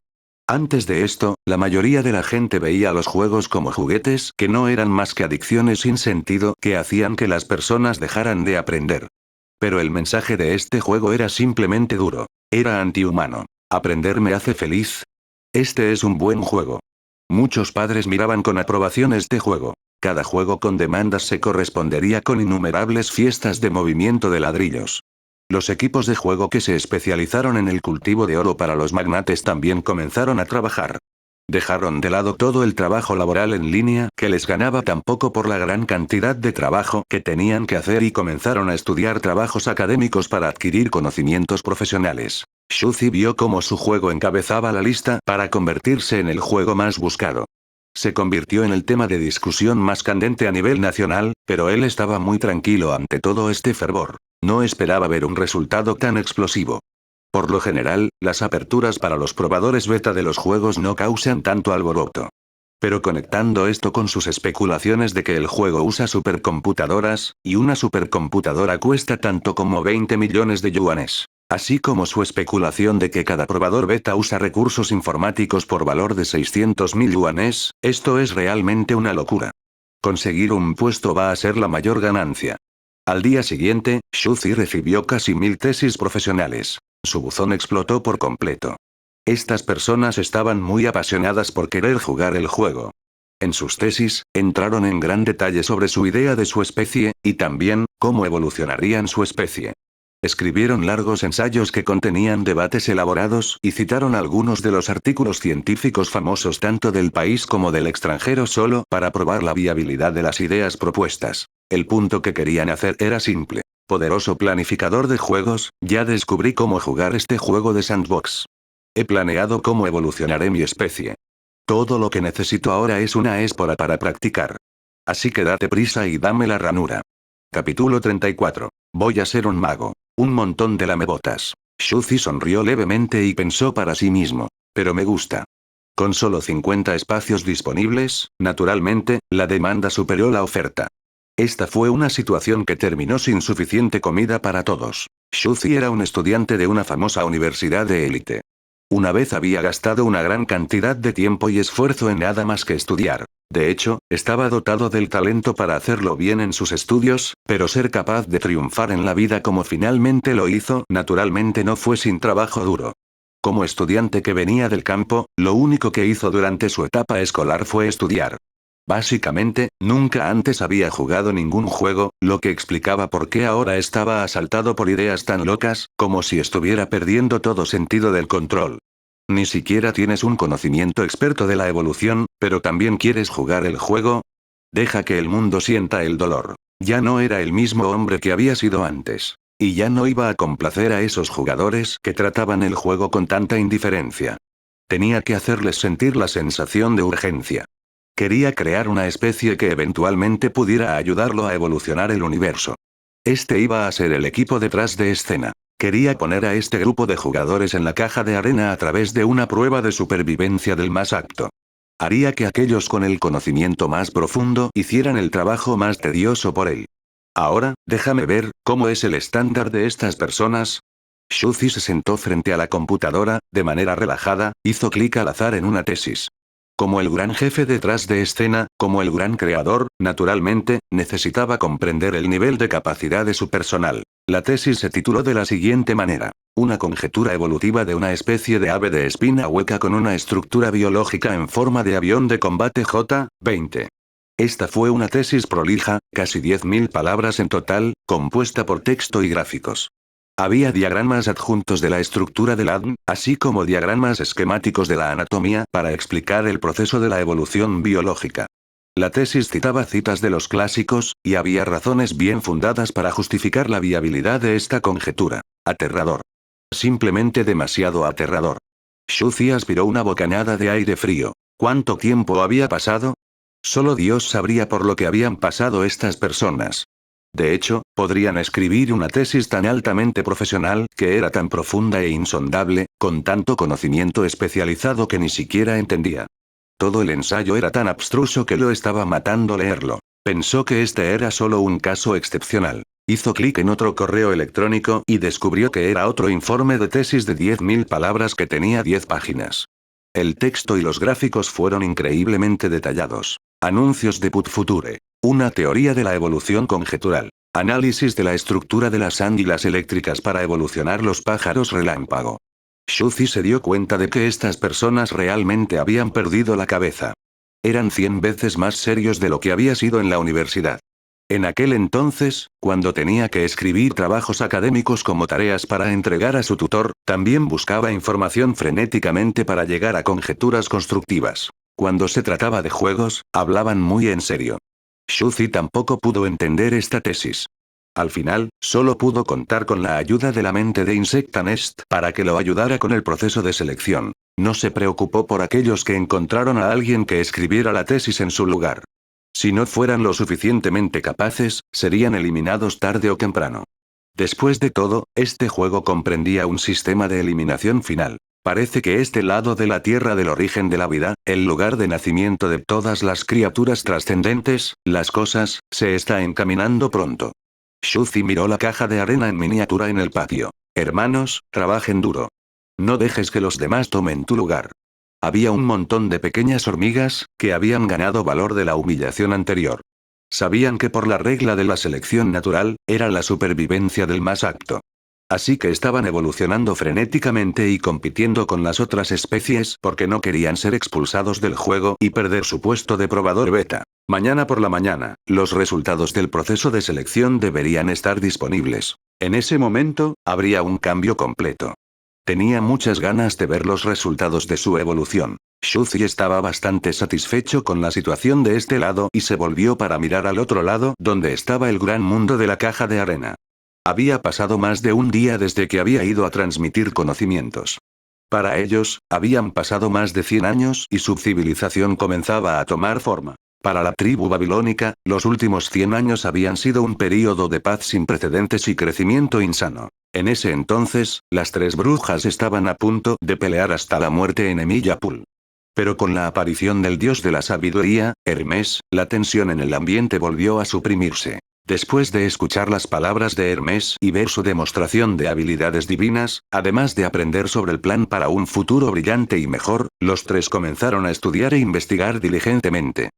Antes de esto, la mayoría de la gente veía los juegos como juguetes que no eran más que adicciones sin sentido que hacían que las personas dejaran de aprender. Pero el mensaje de este juego era simplemente duro. Era antihumano. ¿Aprender me hace feliz? Este es un buen juego. Muchos padres miraban con aprobación este juego. Cada juego con demandas se correspondería con innumerables fiestas de movimiento de ladrillos. Los equipos de juego que se especializaron en el cultivo de oro para los magnates también comenzaron a trabajar. Dejaron de lado todo el trabajo laboral en línea que les ganaba tan poco por la gran cantidad de trabajo que tenían que hacer y comenzaron a estudiar trabajos académicos para adquirir conocimientos profesionales. Shuzi vio cómo su juego encabezaba la lista para convertirse en el juego más buscado. Se convirtió en el tema de discusión más candente a nivel nacional, pero él estaba muy tranquilo ante todo este fervor. No esperaba ver un resultado tan explosivo. Por lo general, las aperturas para los probadores beta de los juegos no causan tanto alboroto. Pero conectando esto con sus especulaciones de que el juego usa supercomputadoras, y una supercomputadora cuesta tanto como 20 millones de yuanes. Así como su especulación de que cada probador beta usa recursos informáticos por valor de 600.000 yuanes, esto es realmente una locura. Conseguir un puesto va a ser la mayor ganancia. Al día siguiente, Shuzi recibió casi 1000 tesis profesionales. Su buzón explotó por completo. Estas personas estaban muy apasionadas por querer jugar el juego. En sus tesis, entraron en gran detalle sobre su idea de su especie, y también, cómo evolucionarían su especie. Escribieron largos ensayos que contenían debates elaborados y citaron algunos de los artículos científicos famosos tanto del país como del extranjero solo para probar la viabilidad de las ideas propuestas. El punto que querían hacer era simple. Poderoso planificador de juegos, ya descubrí cómo jugar este juego de sandbox. He planeado cómo evolucionaré mi especie. Todo lo que necesito ahora es una espora para practicar. Así que date prisa y dame la ranura. Capítulo 34. Voy a ser un mago. Un montón de lamebotas. Shuzi sonrió levemente y pensó para sí mismo. Pero me gusta. Con solo 50 espacios disponibles, naturalmente, la demanda superó la oferta. Esta fue una situación que terminó sin suficiente comida para todos. Shuzi era un estudiante de una famosa universidad de élite. Una vez había gastado una gran cantidad de tiempo y esfuerzo en nada más que estudiar. De hecho, estaba dotado del talento para hacerlo bien en sus estudios, pero ser capaz de triunfar en la vida como finalmente lo hizo, naturalmente no fue sin trabajo duro. Como estudiante que venía del campo, lo único que hizo durante su etapa escolar fue estudiar. Básicamente, nunca antes había jugado ningún juego, lo que explicaba por qué ahora estaba asaltado por ideas tan locas, como si estuviera perdiendo todo sentido del control. Ni siquiera tienes un conocimiento experto de la evolución, pero también quieres jugar el juego. Deja que el mundo sienta el dolor. Ya no era el mismo hombre que había sido antes. Y ya no iba a complacer a esos jugadores que trataban el juego con tanta indiferencia. Tenía que hacerles sentir la sensación de urgencia. Quería crear una especie que eventualmente pudiera ayudarlo a evolucionar el universo. Este iba a ser el equipo detrás de escena. Quería poner a este grupo de jugadores en la caja de arena a través de una prueba de supervivencia del más apto. Haría que aquellos con el conocimiento más profundo hicieran el trabajo más tedioso por él. Ahora, déjame ver, ¿cómo es el estándar de estas personas? Shuzi se sentó frente a la computadora, de manera relajada, hizo clic al azar en una tesis. Como el gran jefe detrás de escena, como el gran creador, naturalmente, necesitaba comprender el nivel de capacidad de su personal. La tesis se tituló de la siguiente manera. Una conjetura evolutiva de una especie de ave de espina hueca con una estructura biológica en forma de avión de combate J-20. Esta fue una tesis prolija, casi 10.000 palabras en total, compuesta por texto y gráficos. Había diagramas adjuntos de la estructura del ADN, así como diagramas esquemáticos de la anatomía para explicar el proceso de la evolución biológica. La tesis citaba citas de los clásicos, y había razones bien fundadas para justificar la viabilidad de esta conjetura. Aterrador. Simplemente demasiado aterrador. Shuzi aspiró una bocanada de aire frío. ¿Cuánto tiempo había pasado? Solo Dios sabría por lo que habían pasado estas personas. De hecho, podrían escribir una tesis tan altamente profesional, que era tan profunda e insondable, con tanto conocimiento especializado que ni siquiera entendía. Todo el ensayo era tan abstruso que lo estaba matando leerlo. Pensó que este era solo un caso excepcional. Hizo clic en otro correo electrónico y descubrió que era otro informe de tesis de 10.000 palabras que tenía 10 páginas. El texto y los gráficos fueron increíblemente detallados. Anuncios de Putfuture. Una teoría de la evolución conjetural. Análisis de la estructura de las ánguilas eléctricas para evolucionar los pájaros relámpago. Shuzi se dio cuenta de que estas personas realmente habían perdido la cabeza. Eran 100 veces más serios de lo que había sido en la universidad. En aquel entonces, cuando tenía que escribir trabajos académicos como tareas para entregar a su tutor, también buscaba información frenéticamente para llegar a conjeturas constructivas. Cuando se trataba de juegos, hablaban muy en serio. Shuzi tampoco pudo entender esta tesis. Al final, solo pudo contar con la ayuda de la mente de Insecta Nest para que lo ayudara con el proceso de selección. No se preocupó por aquellos que encontraron a alguien que escribiera la tesis en su lugar. Si no fueran lo suficientemente capaces, serían eliminados tarde o temprano. Después de todo, este juego comprendía un sistema de eliminación final. Parece que este lado de la Tierra del origen de la vida, el lugar de nacimiento de todas las criaturas trascendentes, las cosas, se está encaminando pronto. Shuzi miró la caja de arena en miniatura en el patio. Hermanos, trabajen duro. No dejes que los demás tomen tu lugar. Había un montón de pequeñas hormigas, que habían ganado valor de la humillación anterior. Sabían que por la regla de la selección natural, era la supervivencia del más apto. Así que estaban evolucionando frenéticamente y compitiendo con las otras especies porque no querían ser expulsados del juego y perder su puesto de probador beta. Mañana por la mañana, los resultados del proceso de selección deberían estar disponibles. En ese momento, habría un cambio completo. Tenía muchas ganas de ver los resultados de su evolución. Shuzi estaba bastante satisfecho con la situación de este lado y se volvió para mirar al otro lado donde estaba el gran mundo de la caja de arena. Había pasado más de un día desde que había ido a transmitir conocimientos. Para ellos, habían pasado más de 100 años y su civilización comenzaba a tomar forma. Para la tribu babilónica, los últimos 100 años habían sido un período de paz sin precedentes y crecimiento insano. En ese entonces, las 3 brujas estaban a punto de pelear hasta la muerte en Emillapul. Pero con la aparición del dios de la sabiduría, Hermes, la tensión en el ambiente volvió a suprimirse. Después de escuchar las palabras de Hermes y ver su demostración de habilidades divinas, además de aprender sobre el plan para un futuro brillante y mejor, los 3 comenzaron a estudiar e investigar diligentemente.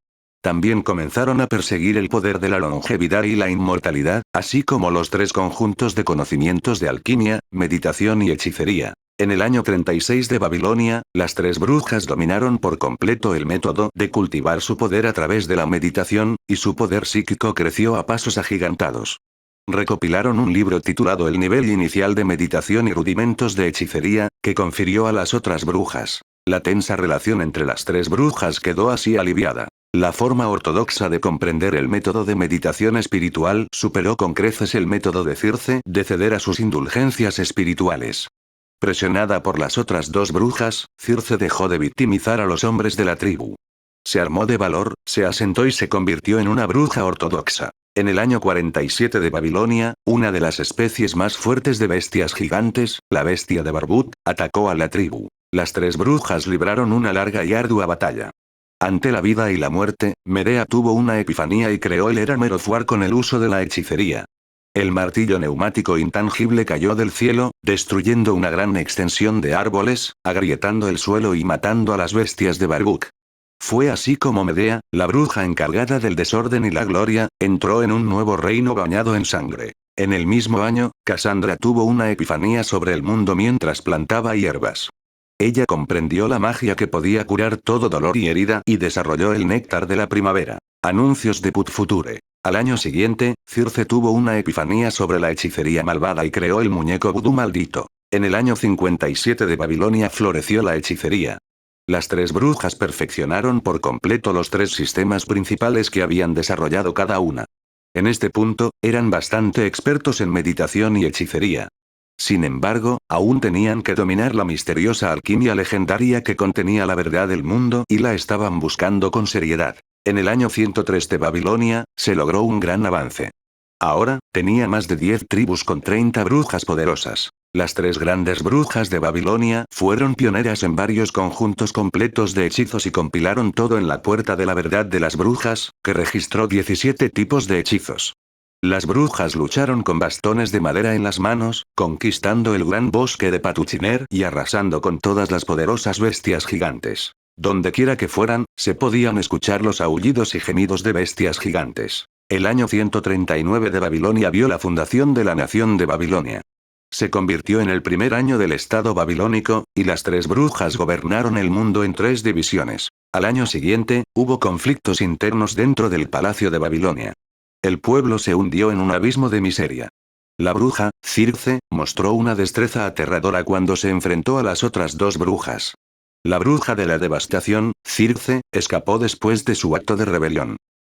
También comenzaron a perseguir el poder de la longevidad y la inmortalidad, así como los 3 conjuntos de conocimientos de alquimia, meditación y hechicería. En el año 36 de Babilonia, las 3 brujas dominaron por completo el método de cultivar su poder a través de la meditación, y su poder psíquico creció a pasos agigantados. Recopilaron un libro titulado El nivel inicial de meditación y rudimentos de hechicería, que confirió a las otras brujas. La tensa relación entre las 3 brujas quedó así aliviada. La forma ortodoxa de comprender el método de meditación espiritual superó con creces el método de Circe de ceder a sus indulgencias espirituales. Presionada por las otras 2 brujas, Circe dejó de victimizar a los hombres de la tribu. Se armó de valor, se asentó y se convirtió en una bruja ortodoxa. En el año 47 de Babilonia, una de las especies más fuertes de bestias gigantes, la bestia de Barbut, atacó a la tribu. Las 3 brujas libraron una larga y ardua batalla. Ante la vida y la muerte, Medea tuvo una epifanía y creó el Era Merofuar con el uso de la hechicería. El martillo neumático intangible cayó del cielo, destruyendo una gran extensión de árboles, agrietando el suelo y matando a las bestias de Barbuk. Fue así como Medea, la bruja encargada del desorden y la gloria, entró en un nuevo reino bañado en sangre. En el mismo año, Cassandra tuvo una epifanía sobre el mundo mientras plantaba hierbas. Ella comprendió la magia que podía curar todo dolor y herida y desarrolló el néctar de la primavera. Anuncios de Putfuture. Al año siguiente, Circe tuvo una epifanía sobre la hechicería malvada y creó el muñeco vudú maldito. En el año 57 de Babilonia floreció la hechicería. Las 3 brujas perfeccionaron por completo los 3 sistemas principales que habían desarrollado cada una. En este punto, eran bastante expertos en meditación y hechicería. Sin embargo, aún tenían que dominar la misteriosa alquimia legendaria que contenía la verdad del mundo y la estaban buscando con seriedad. En el año 103 de Babilonia, se logró un gran avance. Ahora, tenía más de 10 tribus con 30 brujas poderosas. Las 3 grandes brujas de Babilonia fueron pioneras en varios conjuntos completos de hechizos y compilaron todo en la Puerta de la Verdad de las Brujas, que registró 17 tipos de hechizos. Las brujas lucharon con bastones de madera en las manos, conquistando el gran bosque de Patuchiner y arrasando con todas las poderosas bestias gigantes. Donde quiera que fueran, se podían escuchar los aullidos y gemidos de bestias gigantes. El año 139 de Babilonia vio la fundación de la nación de Babilonia. Se convirtió en el primer año del estado babilónico, y las tres brujas gobernaron el mundo en tres divisiones. Al año siguiente, hubo conflictos internos dentro del palacio de Babilonia. El pueblo se hundió en un abismo de miseria. La bruja, Circe, mostró una destreza aterradora cuando se enfrentó a las otras dos brujas. La bruja de la devastación, Circe, escapó después de su acto de rebelión.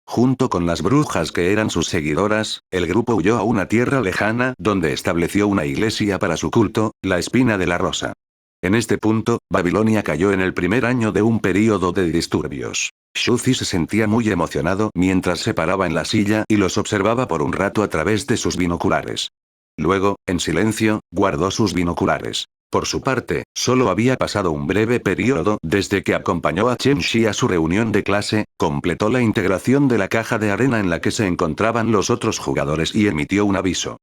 Junto con las brujas que eran sus seguidoras, el grupo huyó a una tierra lejana donde estableció una iglesia para su culto, la Espina de la Rosa. En este punto, Babilonia cayó en el primer año de un período de disturbios. Shuzi se sentía muy emocionado mientras se paraba en la silla y los observaba por un rato a través de sus binoculares. Luego, en silencio, guardó sus binoculares. Por su parte, solo había pasado un breve periodo desde que acompañó a Chen Shi a su reunión de clase, completó la integración de la caja de arena en la que se encontraban los otros jugadores y emitió un aviso.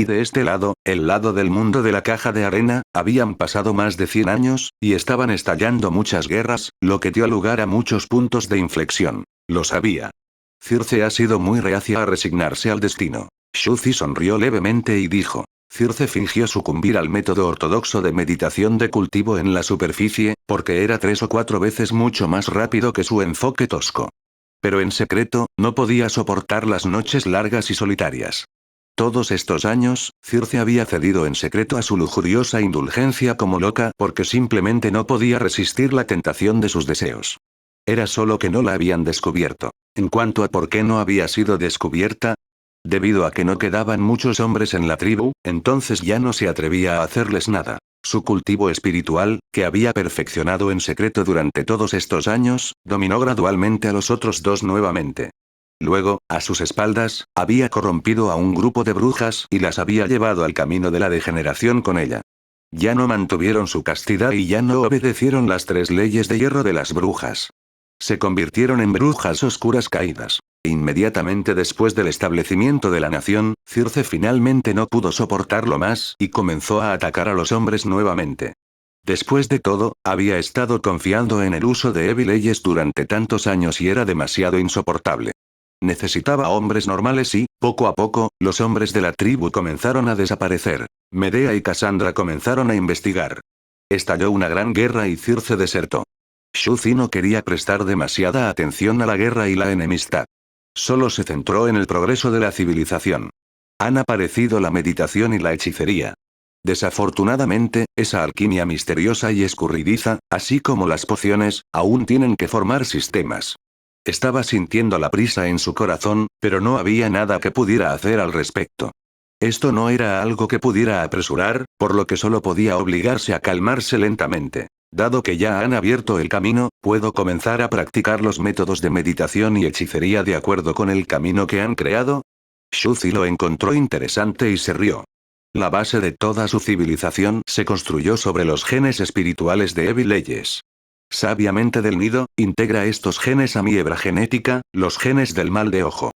Y de este lado, el lado del mundo de la caja de arena, habían pasado más de 100 años, y estaban estallando muchas guerras, lo que dio lugar a muchos puntos de inflexión. Lo sabía. Circe ha sido muy reacia a resignarse al destino. Shuzi sonrió levemente y dijo. Circe fingió sucumbir al método ortodoxo de meditación de cultivo en la superficie, porque era 3 o 4 veces mucho más rápido que su enfoque tosco. Pero en secreto, no podía soportar las noches largas y solitarias. Todos estos años, Circe había cedido en secreto a su lujuriosa indulgencia como loca porque simplemente no podía resistir la tentación de sus deseos. Era solo que no la habían descubierto. En cuanto a por qué no había sido descubierta, debido a que no quedaban muchos hombres en la tribu, entonces ya no se atrevía a hacerles nada. Su cultivo espiritual, que había perfeccionado en secreto durante todos estos años, dominó gradualmente a los otros dos nuevamente. Luego, a sus espaldas, había corrompido a un grupo de brujas y las había llevado al camino de la degeneración con ella. Ya no mantuvieron su castidad y ya no obedecieron las 3 leyes de hierro de las brujas. Se convirtieron en brujas oscuras caídas. Inmediatamente después del establecimiento de la nación, Circe finalmente no pudo soportarlo más y comenzó a atacar a los hombres nuevamente. Después de todo, había estado confiando en el uso de Heavy leyes durante tantos años y era demasiado insoportable. Necesitaba hombres normales y, poco a poco, los hombres de la tribu comenzaron a desaparecer. Medea y Cassandra comenzaron a investigar. Estalló una gran guerra y Circe desertó. Shuzi no quería prestar demasiada atención a la guerra y la enemistad. Solo se centró en el progreso de la civilización. Han aparecido la meditación y la hechicería. Desafortunadamente, esa alquimia misteriosa y escurridiza, así como las pociones, aún tienen que formar sistemas. Estaba sintiendo la prisa en su corazón, pero no había nada que pudiera hacer al respecto. Esto no era algo que pudiera apresurar, por lo que solo podía obligarse a calmarse lentamente. Dado que ya han abierto el camino, puedo comenzar a practicar los métodos de meditación y hechicería de acuerdo con el camino que han creado. Shuzi lo encontró interesante y se rió. La base de toda su civilización se construyó sobre los genes espirituales de Heavy leyes. Sabiamente del nido, integra estos genes a mi hebra genética, los genes del mal de ojo.